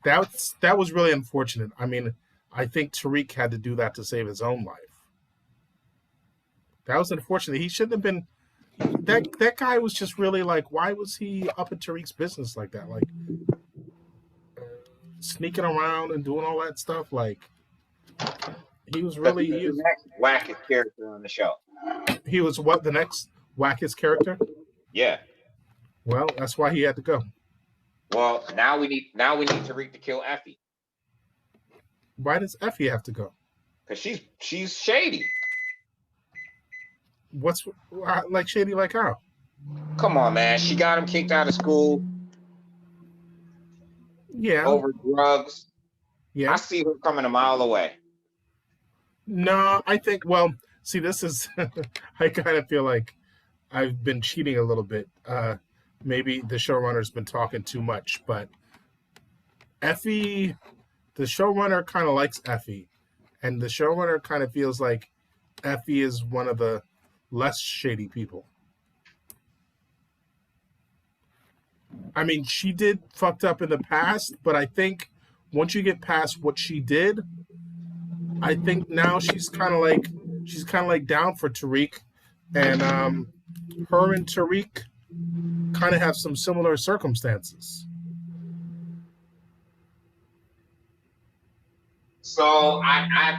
That was really unfortunate. I mean, I think Tariq had to do that to save his own life. That was unfortunate. He shouldn't have been. That guy was just really like, why was he up in Tariq's business like that? Like sneaking around and doing all that stuff. Like he was really the next wackest character on the show. He was what, the next wackest character? Yeah. Well, that's why he had to go. Well, now we need Tariq to kill Effie. Why does Effie have to go? Because she's shady. What's like shady? Like how? Come on, man. She got him kicked out of school. Yeah. Over drugs. Yeah. I see her coming a mile away. No, I think. Well, see, this is. I kind of feel like I've been cheating a little bit. Maybe the showrunner's been talking too much, but Effie, the showrunner kind of likes Effie, and the showrunner kind of feels like Effie is one of the less shady people. I mean, she did fucked up in the past, but I think once you get past what she did, I think now she's kind of like down for Tariq, and her and Tariq kind of have some similar circumstances. So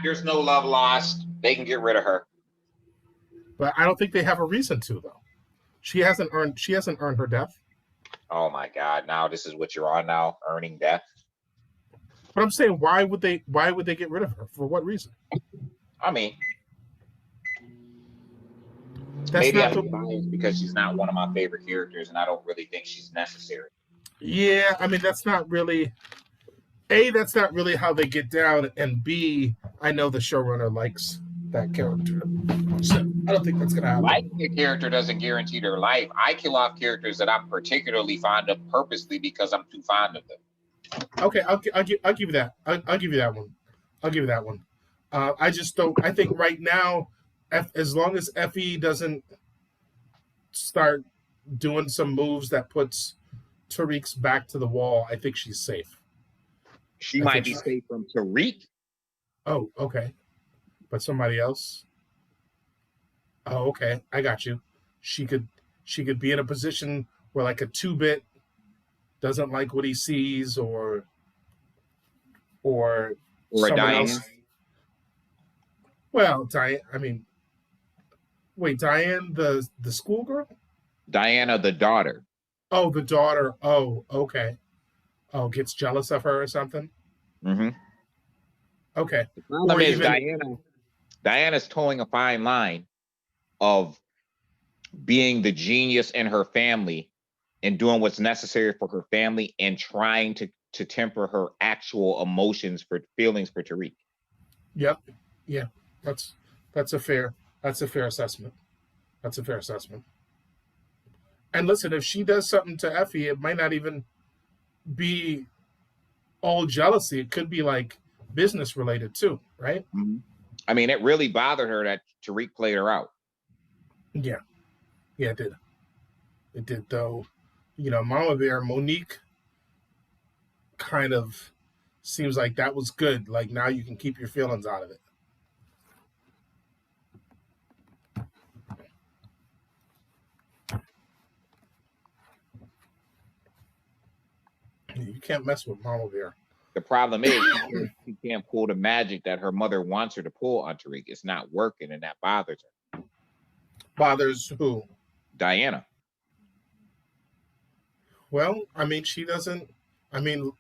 there's no love lost. They can get rid of her. But I don't think they have a reason to, though. She hasn't earned her death. Oh my God! Now this is what you're on now, earning death. But I'm saying, why would they get rid of her? For what reason? I mean, that's maybe I'm biased because she's not one of my favorite characters, and I don't really think she's necessary. Yeah, I mean, that's not really. A, that's not really how they get down, and B, I know the showrunner likes that character, so I don't think that's gonna happen. Liking a character doesn't guarantee their life. I kill off characters that I'm particularly fond of purposely because I'm too fond of them. Okay, I'll give you that. I'll give you that one. I'll give you that one. I just don't. I think right now, as long as Effie doesn't start doing some moves that puts Tariq's back to the wall, I think she's safe. She might be safe from Tariq. Oh, okay. But somebody else? Oh, okay. I got you. She could be in a position where like a 2-bit doesn't like what he sees, or a Diane. Else. Well, Diane. I mean, wait, Diane, the schoolgirl? Diana, the daughter. Oh, the daughter. Oh, okay. Oh, gets jealous of her or something? Mm-hmm. Okay. The problem is Diana's towing a fine line of being the genius in her family and doing what's necessary for her family and trying to temper her actual feelings for Tariq. Yep. Yeah. That's a fair assessment. That's a fair assessment. And listen, if she does something to Effie, it might not even be all jealousy. It could be like business related too, right? Mm-hmm. I mean, it really bothered her that Tariq played her out. Yeah. Yeah, it did. It did, though. Mama Bear, Monique kind of seems like that was good. Like, now you can keep your feelings out of it. You can't mess with Mama Bear. The problem is she can't pull the magic that her mother wants her to pull on Tariq. It's not working, and that bothers her. Bothers who? Diana. Well, I mean, she doesn't. I mean,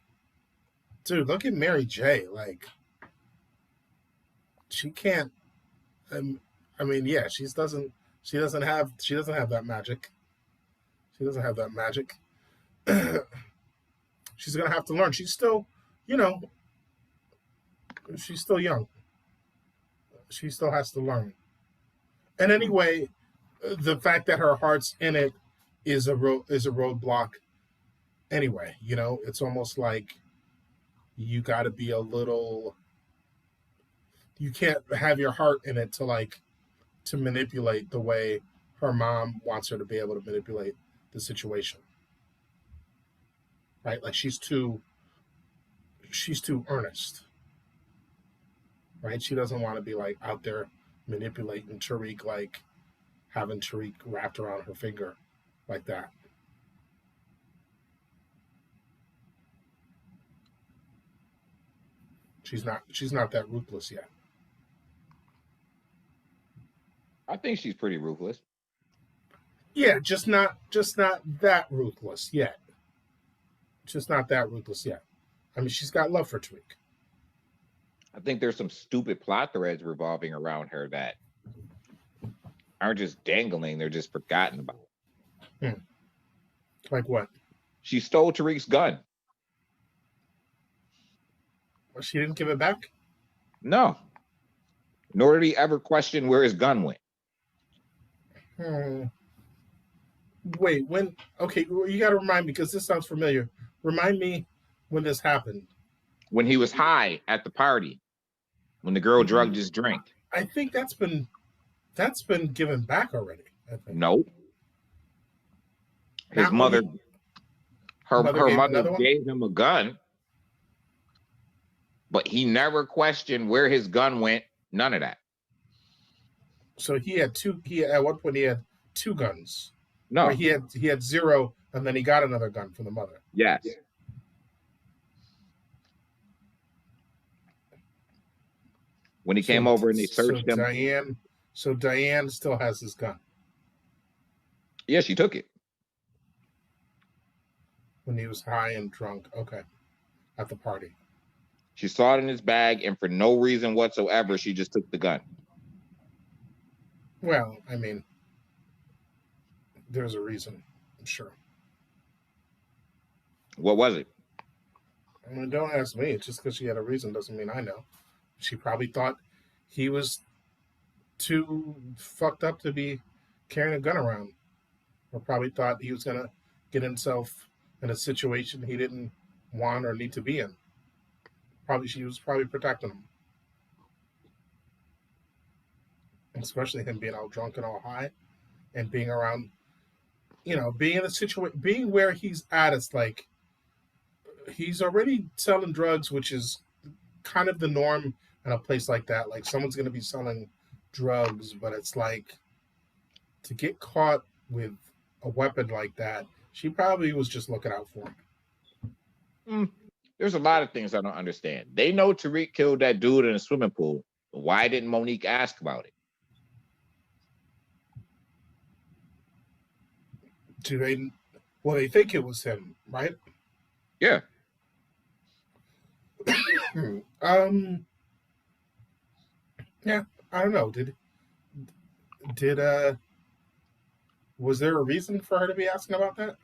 dude, look at Mary J. Like, she can't. I mean, yeah, she doesn't have that magic. She doesn't have that magic. She's gonna have to learn. She's still, you know, she's still young. She still has to learn. And anyway, the fact that her heart's in it is a roadblock. Anyway, it's almost like you got to be a little. You can't have your heart in it to manipulate the way her mom wants her to be able to manipulate the situation, right? Like she's too earnest, right? She doesn't want to be like out there manipulating Tariq, like having Tariq wrapped around her finger like that. She's not that ruthless yet. I think she's pretty ruthless. Yeah, just not that ruthless yet. Just not that ruthless yet. I mean, she's got love for Tariq. I think there's some stupid plot threads revolving around her that aren't just dangling, they're just forgotten about. Like what? She stole Tariq's gun. Well, she didn't give it back? No. Nor did he ever question where his gun went. Wait, when? Okay, you got to remind me because this sounds familiar. Remind me when this happened. When he was high at the party, when the girl drugged his drink. I think that's been given back already. I think. Nope. His mother, her mother gave him a gun, but he never questioned where his gun went. None of that. So he had two. At one point he had two guns. No, or he had zero, and then he got another gun from the mother. Yes. When he came over and they searched him. Diane still has his gun. Yeah, she took it. When he was high and drunk. Okay. At the party. She saw it in his bag, and for no reason whatsoever, she just took the gun. Well, I mean, there's a reason, I'm sure. What was it? I mean, don't ask me. Just because she had a reason doesn't mean I know. She probably thought he was too fucked up to be carrying a gun around. Or probably thought he was going to get himself in a situation he didn't want or need to be in. She was probably protecting him. Especially him being all drunk and all high and being around, being in a situation, being where he's at. It's like he's already selling drugs, which is kind of the norm in a place like that. Like someone's going to be selling drugs, but it's like to get caught with a weapon like that, she probably was just looking out for him. There's a lot of things I don't understand. They know Tariq killed that dude in a swimming pool. Why didn't Monique ask about it? They think it was him, right? Yeah. Yeah, I don't know. Was there a reason for her to be asking about that?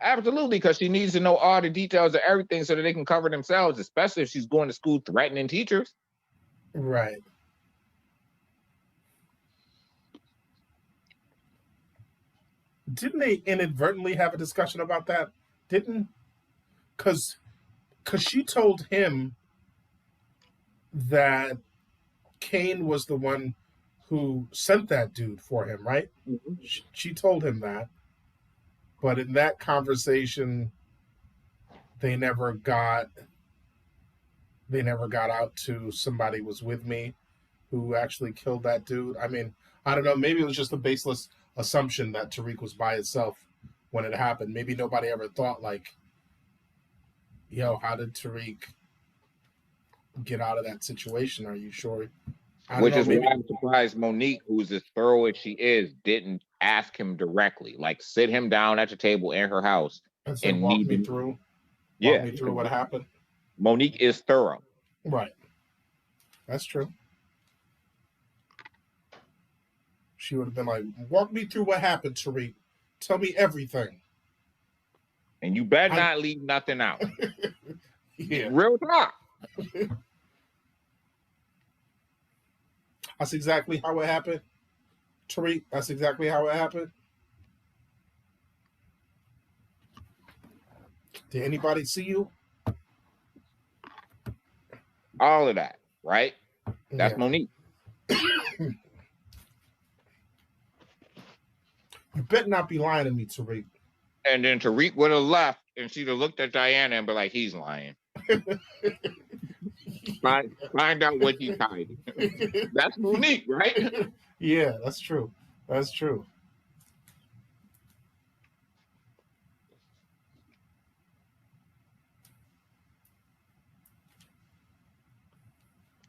Absolutely, because she needs to know all the details of everything so that they can cover themselves, especially if she's going to school threatening teachers. Right. Didn't they inadvertently have a discussion about that? Because she told him that Kane was the one who sent that dude for him, right? Mm-hmm. She told him that. But in that conversation, they never got out to somebody was with me who actually killed that dude. I mean, I don't know. Maybe it was just a baseless assumption that Tariq was by himself when it happened. Maybe nobody ever thought like, how did Tariq get out of that situation? Are you sure? Which is why I'm surprised Monique, who's as thorough as she is, didn't ask him directly. Like sit him down at the table in her house and walk me through what happened. Monique is thorough. Right. That's true. She would have been like, walk me through what happened, Tariq. Tell me everything. And you better not leave nothing out. Yeah. Real talk. That's exactly how it happened. Tariq, that's exactly how it happened. Did anybody see you? All of that, right? That's Yeah. Monique. You better not be lying to me, Tariq. And then Tariq would have left and she'd have looked at Diana and be like, he's lying. Find out what he's hiding. That's Monique, right? Yeah, that's true. That's true.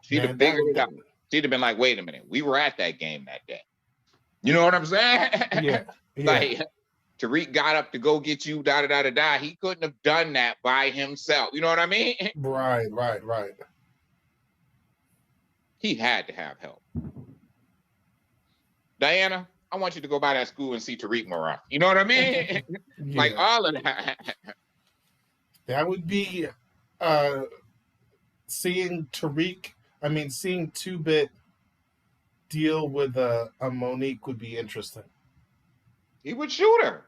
She'd have figured it out. She'd have been like, wait a minute, we were at that game that day. You know what I'm saying? Yeah. Like, Tariq got up to go get you, da da da da da. He couldn't have done that by himself. You know what I mean? Right. He had to have help. Diana, I want you to go by that school and see Tariq Moran. You know what I mean? Yeah. Like all of that. That would be seeing seeing 2-Bit deal with a Monique would be interesting. He would shoot her.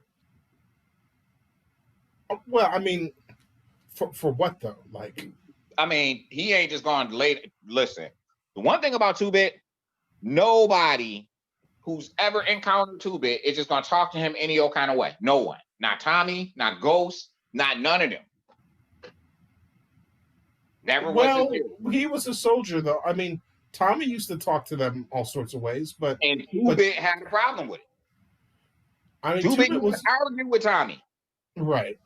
Well, I mean, for what though? Like, I mean, he ain't just going to listen. The one thing about 2-Bit, nobody who's ever encountered 2-Bit is just going to talk to him any old kind of way. No one. Not Tommy, not Ghost, not none of them. Never well, was he was a soldier though. I mean, Tommy used to talk to them all sorts of ways, but and 2-Bit had a problem with it. I mean, 2-Bit was arguing with Tommy. Right.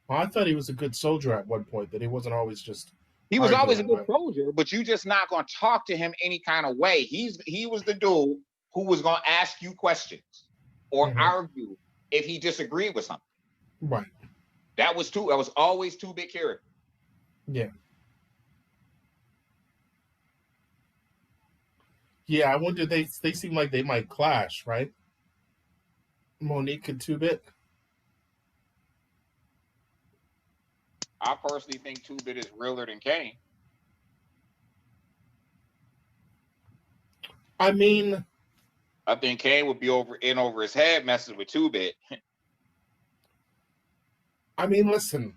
Well, I thought he was a good soldier at one point, that he wasn't always just. He was always a good soldier, but you just not going to talk to him any kind of way. He was the dude who was going to ask you questions or argue if he disagreed with something. Right. That was always 2-Bit character. Yeah. Yeah, I wonder, they seem like they might clash, right? Monique and 2-Bit. I personally think 2-Bit is realer than Kane. I mean, I think Kane would be over his head messing with 2-Bit. I mean, listen,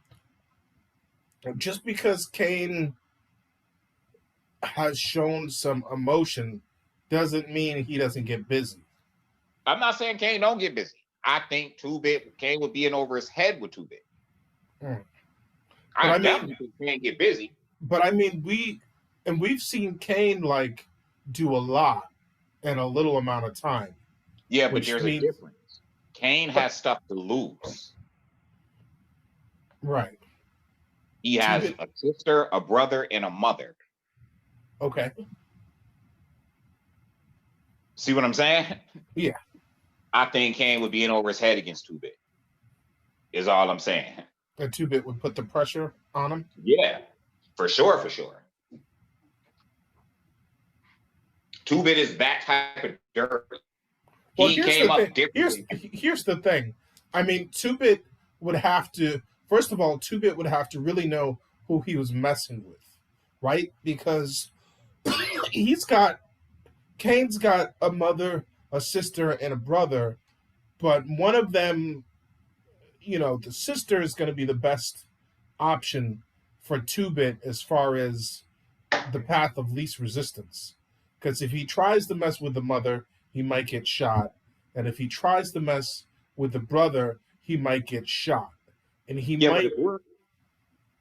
just because Kane has shown some emotion doesn't mean he doesn't get busy. I'm not saying Kane don't get busy. I think Kane would be in over his head with 2-Bit. I definitely think Kane get busy. But I mean, we've seen Kane like do a lot in a little amount of time. Yeah, but there's a difference. Kane has stuff to lose. Right. He has a sister, a brother, and a mother. Okay. See what I'm saying? Yeah. I think Kane would be in over his head against 2-Bit. Is all I'm saying. And 2-Bit would put the pressure on him? Yeah, for sure. 2-Bit is that type of dirt. Well, here's the thing. I mean, 2-Bit would have to, first of all, 2-Bit would have to really know who he was messing with, right? Because Kane's got a mother, a sister, and a brother, but one of them, the sister is going to be the best option for 2-Bit as far as the path of least resistance. Because if he tries to mess with the mother, he might get shot. And if he tries to mess with the brother, he might get shot. And he might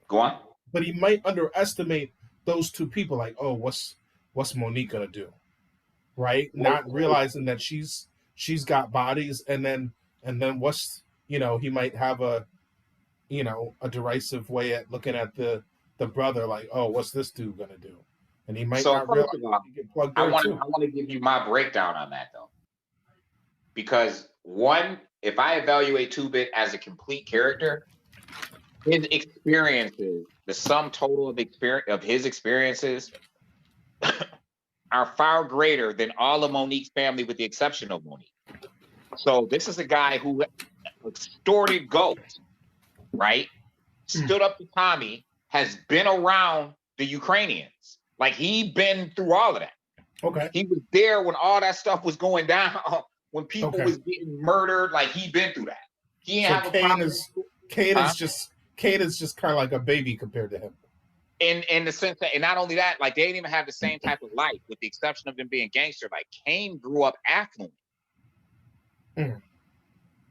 go on. But he might underestimate those two people, like, oh, what's Monique gonna do? Right? Not realizing that she's got bodies, and then what's he might have a derisive way at looking at the brother, like, oh, what's this dude gonna do? And he might not realize he get plugged there too. I want to give you my breakdown on that though. Because one, if I evaluate 2-Bit as a complete character, his experiences, the sum total of his experiences are far greater than all of Monique's family with the exception of Monique. So this is a guy who extorted Ghost, right? Stood up to Tommy, has been around the Ukrainians. Like, he been through all of that. Okay. He was there when all that stuff was going down, when people Okay. was getting murdered. Like, he been through that. He didn't So have a problem. Kane is just kind of like a baby compared to him. In the sense that, and not only that, like, they didn't even have the same type of life, with the exception of them being gangster. Like, Kane grew up affluent. Mm.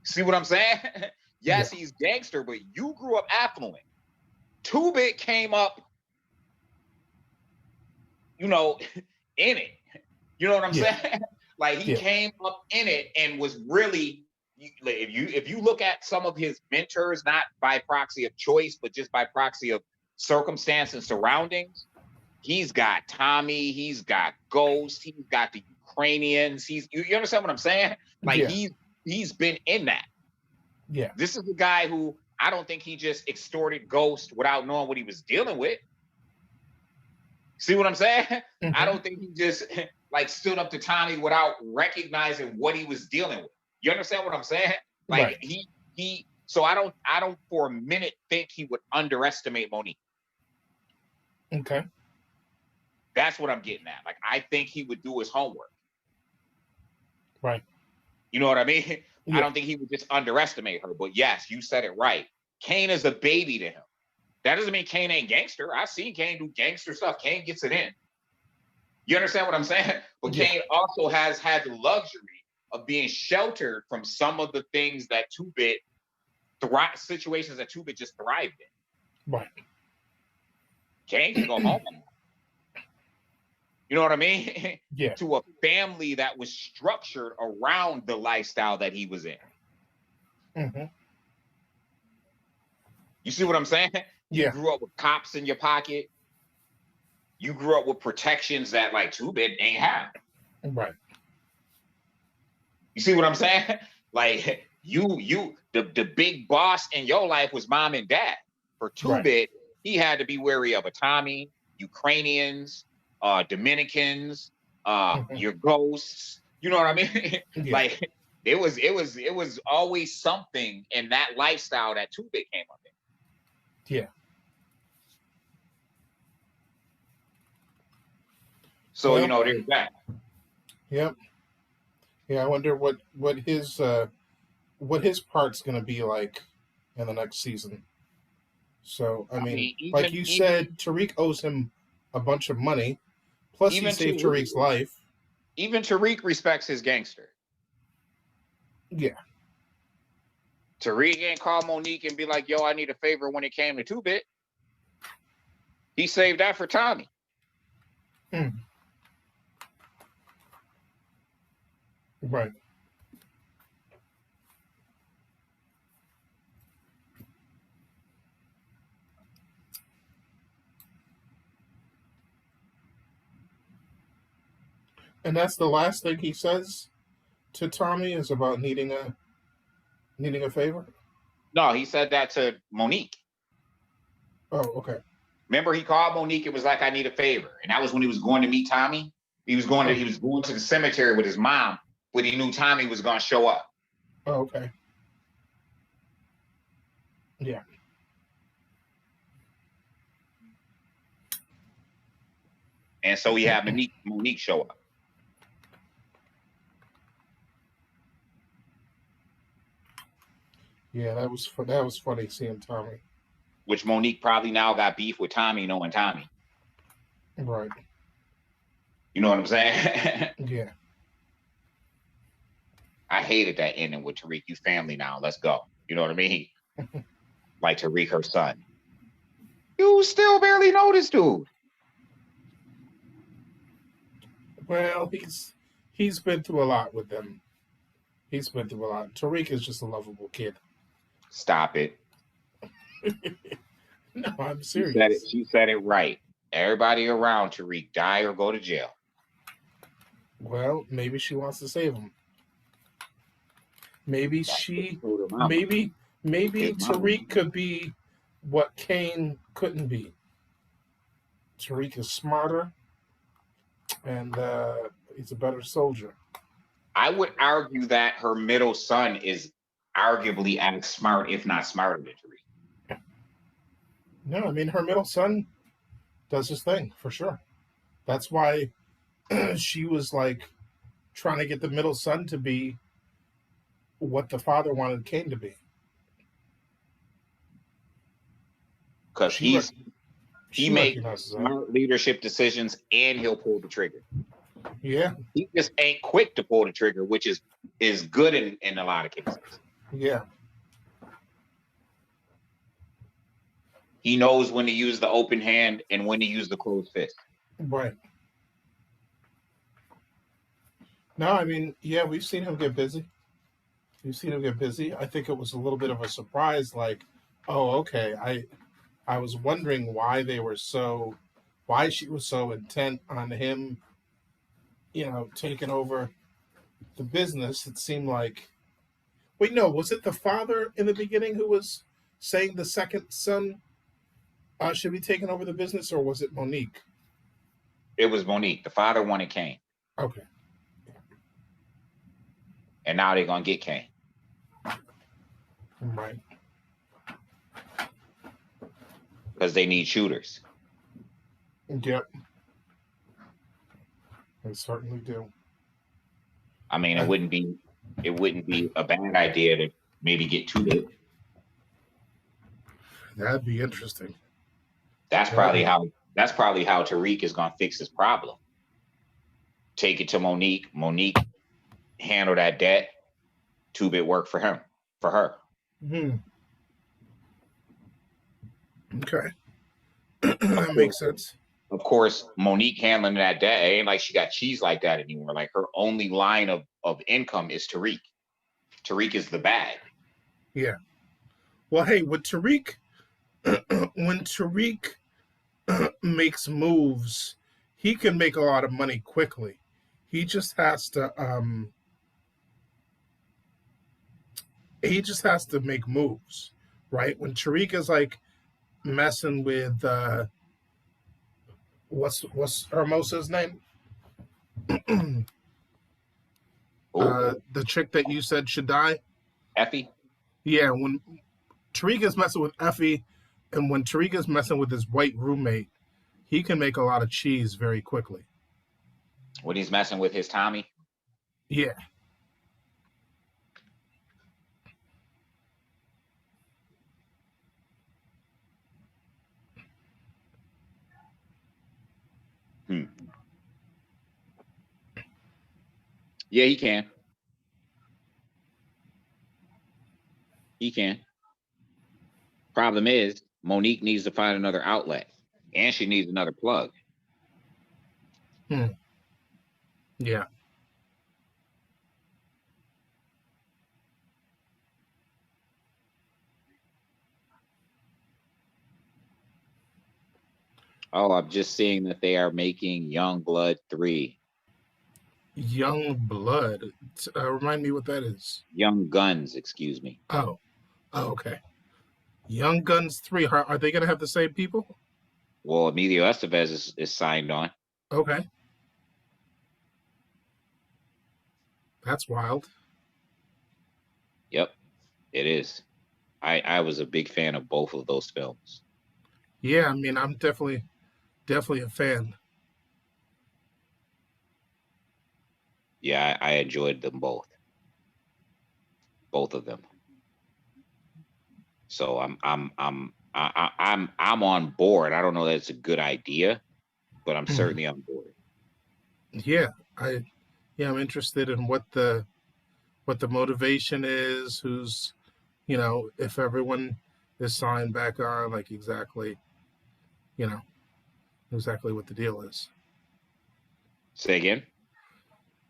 See what I'm saying? Yes, he's gangster, but you grew up affluent. Two-Bit came up, you know, in it. You know what I'm saying? Like, he came up in it and was really, if you look at some of his mentors, not by proxy of choice, but just by proxy of circumstance and surroundings, he's got Tommy, he's got Ghost, he's got the Ukrainians. You understand what I'm saying? Like, he's been in that. Yeah. This is the guy who, I don't think he just extorted Ghost without knowing what he was dealing with. See what I'm saying? Mm-hmm. I don't think he just like stood up to Tommy without recognizing what he was dealing with. You understand what I'm saying? Like, he so I don't for a minute think he would underestimate Monique. Okay. That's what I'm getting at. Like, I think he would do his homework. Right. You know what I mean? Yeah. I don't think he would just underestimate her. But yes, you said it right. Kane is a baby to him. That doesn't mean Kane ain't gangster. I've seen Kane do gangster stuff. Kane gets it in. You understand what I'm saying? But Kane also has had the luxury of being sheltered from some of the things that Two-Bit situations that Two-Bit just thrived in. Right. Kane can go home. You know what I mean? Yeah. To a family that was structured around the lifestyle that he was in. Mm-hmm. You see what I'm saying? You grew up with cops in your pocket. You grew up with protections that, like, Two-Bit ain't have. Right. You see what I'm saying? Like, the big boss in your life was mom and dad. For Two-Bit, he had to be wary of a Tommy, Ukrainians, Dominicans, your ghosts. You know what I mean? Like, it was always something in that lifestyle that Two-Bit came up in. Yeah. So, well, you know, there's that. Yep. Yeah, I wonder what his part's gonna be like in the next season. So I mean like you said, Tariq owes him a bunch of money. Plus, he saved Tariq's life. Even Tariq respects his gangster. Yeah. Tariq ain't call Monique and be like, "Yo, I need a favor," when it came to Two-Bit. He saved that for Tommy. Right. And that's the last thing he says to Tommy is about needing a favor? No, he said that to Monique. Oh, okay. Remember, he called Monique and was like, "I need a favor," and that was when he was going to meet Tommy. He was going to the cemetery with his mom, but he knew Tommy was going to show up. Oh, okay. Yeah. And so he had Monique show up. Yeah, that was funny seeing Tommy. Which Monique probably now got beef with Tommy, knowing Tommy. Right. You know what I'm saying? Yeah. I hated that ending with Tariq. You family now. Let's go. You know what I mean? Like Tariq, her son. You still barely know this dude. Well, he's been through a lot with them. He's been through a lot. Tariq is just a lovable kid. Stop it. No, I'm serious. She said it right. Everybody around Tariq die or go to jail. Well, maybe she wants to save him. Maybe Tariq could be what Kane couldn't be. Tariq is smarter, and he's a better soldier. I would argue that her middle son is arguably as smart, if not smarter, than Tariq. No, I mean her middle son does his thing for sure. That's why she was like trying to get the middle son to be what the father wanted Cain to be. Because She re- he she makes recognizes that. smart leadership decisions and he'll pull the trigger. Yeah, He just ain't quick to pull the trigger, which is good in a lot of cases. yeah, He knows when to use the open hand and when to use the closed fist. right. No, I mean, yeah, we've seen him get busy. We've seen him get busy. I think it was a little bit of a surprise. Like, oh, okay. I was wondering why she was so intent on him, taking over the business. It seemed like, wait, no, was it the father in the beginning who was saying the second son should be taking over the business, or was it Monique? It was Monique. The father wanted Cain. Okay. And now they're going to get Cain. Right. Because they need shooters. Yep. They certainly do. I mean, it wouldn't be a bad idea to maybe get two. That'd be interesting. That's probably how Tariq is going to fix his problem. Take it to Monique. Monique handle that debt. 2-bit work for her. Okay. That makes sense. Of course, Monique handling that debt, it ain't like she got cheese like that anymore. Like her only line of income is Tariq. Tariq is the bag. Yeah. Well, hey, when Tariq makes moves, he can make a lot of money quickly. He just has to make moves, right? When Tariq is like messing with what's Hermosa's name? The chick that you said should die. Effie? Yeah, when Tariq is messing with Effie, and when Tariq is messing with his white roommate, he can make a lot of cheese very quickly. When he's messing with his Tommy? Yeah. Yeah, he can. He can. Problem is, Monique needs to find another outlet, and she needs another plug. Yeah. Oh, I'm just seeing that they are making Young Blood 3. Young Blood. Remind me what that is. Young Guns, excuse me. Oh, okay. Young Guns 3. Are they going to have the same people? Well, Emilio Estevez is signed on. Okay. That's wild. Yep, it is. I was a big fan of both of those films. Yeah, I mean, I'm definitely a fan. Yeah, I enjoyed them both. Both of them. So I'm on board. I don't know that it's a good idea, but I'm certainly on board. Yeah, I'm interested in what the motivation is, who's, if everyone is signed back on, like exactly what the deal is. Say again?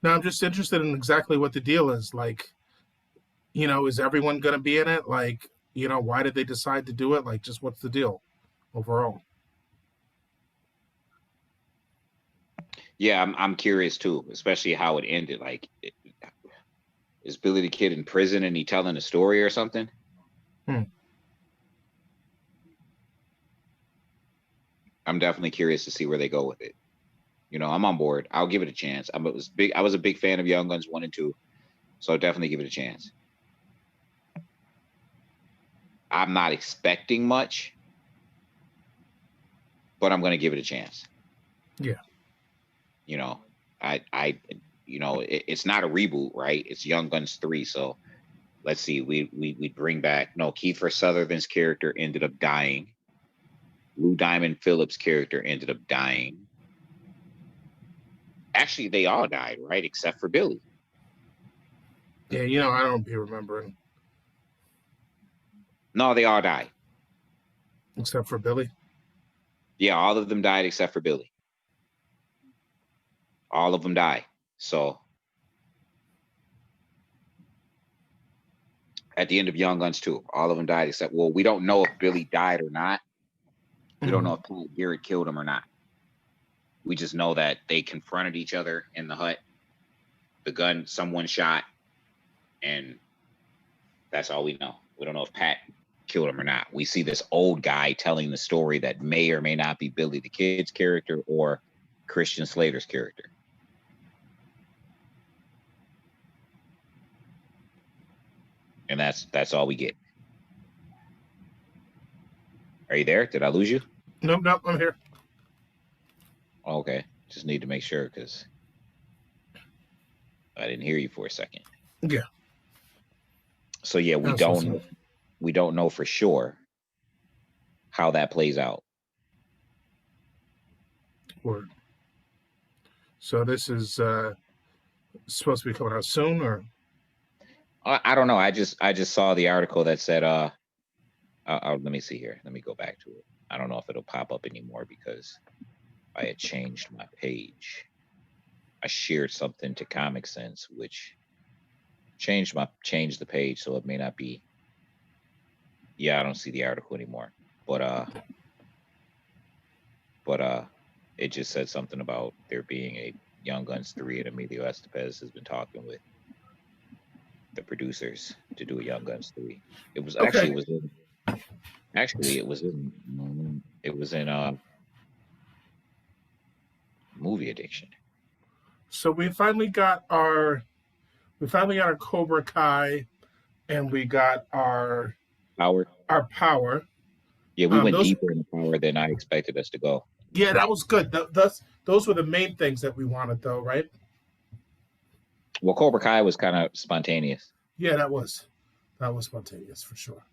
No, I'm just interested in exactly what the deal is. Like, is everyone going to be in it? Like, why did they decide to do it? Like, just what's the deal overall? Yeah, I'm curious too, especially how it ended. Like, is Billy the Kid in prison and he telling a story or something? I'm definitely curious to see where they go with it. I'm on board. I'll give it a chance. I was a big fan of Young Guns 1 and 2, so I'll definitely give it a chance. I'm not expecting much, but I'm going to give it a chance. Yeah. You know, it's not a reboot, right? It's Young Guns 3. So let's see. We bring back, no, Kiefer Sutherland's character ended up dying. Lou Diamond Phillips' character ended up dying. Actually, they all died, right? Except for Billy. Yeah, I don't be remembering. No, they all died. Except for Billy? Yeah, all of them died except for Billy. All of them died. So at the end of Young Guns 2, all of them died except, well, we don't know if Billy died or not. We don't know if Pat Garrett killed him or not. We just know that they confronted each other in the hut. The gun, someone shot, and that's all we know. We don't know if Pat killed him or not. We see this old guy telling the story that may or may not be Billy the Kid's character or Christian Slater's character. And that's all we get. Are you there? Did I lose you? Nope, I'm here. Okay. Just need to make sure because I didn't hear you for a second. Yeah. So yeah, we don't know for sure how that plays out. Word. So this is supposed to be coming out soon, or? I don't know. I just saw the article that said let me see here. Let me go back to it. I don't know if it'll pop up anymore because I had changed my page. I shared something to Comic Sense, which changed the page, so it may not be. Yeah, I don't see the article anymore. But it just said something about there being a Young Guns 3, and Emilio Estevez has been talking with the producers to do a Young Guns 3. It was actually it was in Movie Addiction. So we finally got our Cobra Kai, and we got our Power. Yeah, we went deeper in Power than I expected us to go. Yeah, that was good. Those were the main things that we wanted, though, right? Well, Cobra Kai was kind of spontaneous. Yeah, that was spontaneous for sure.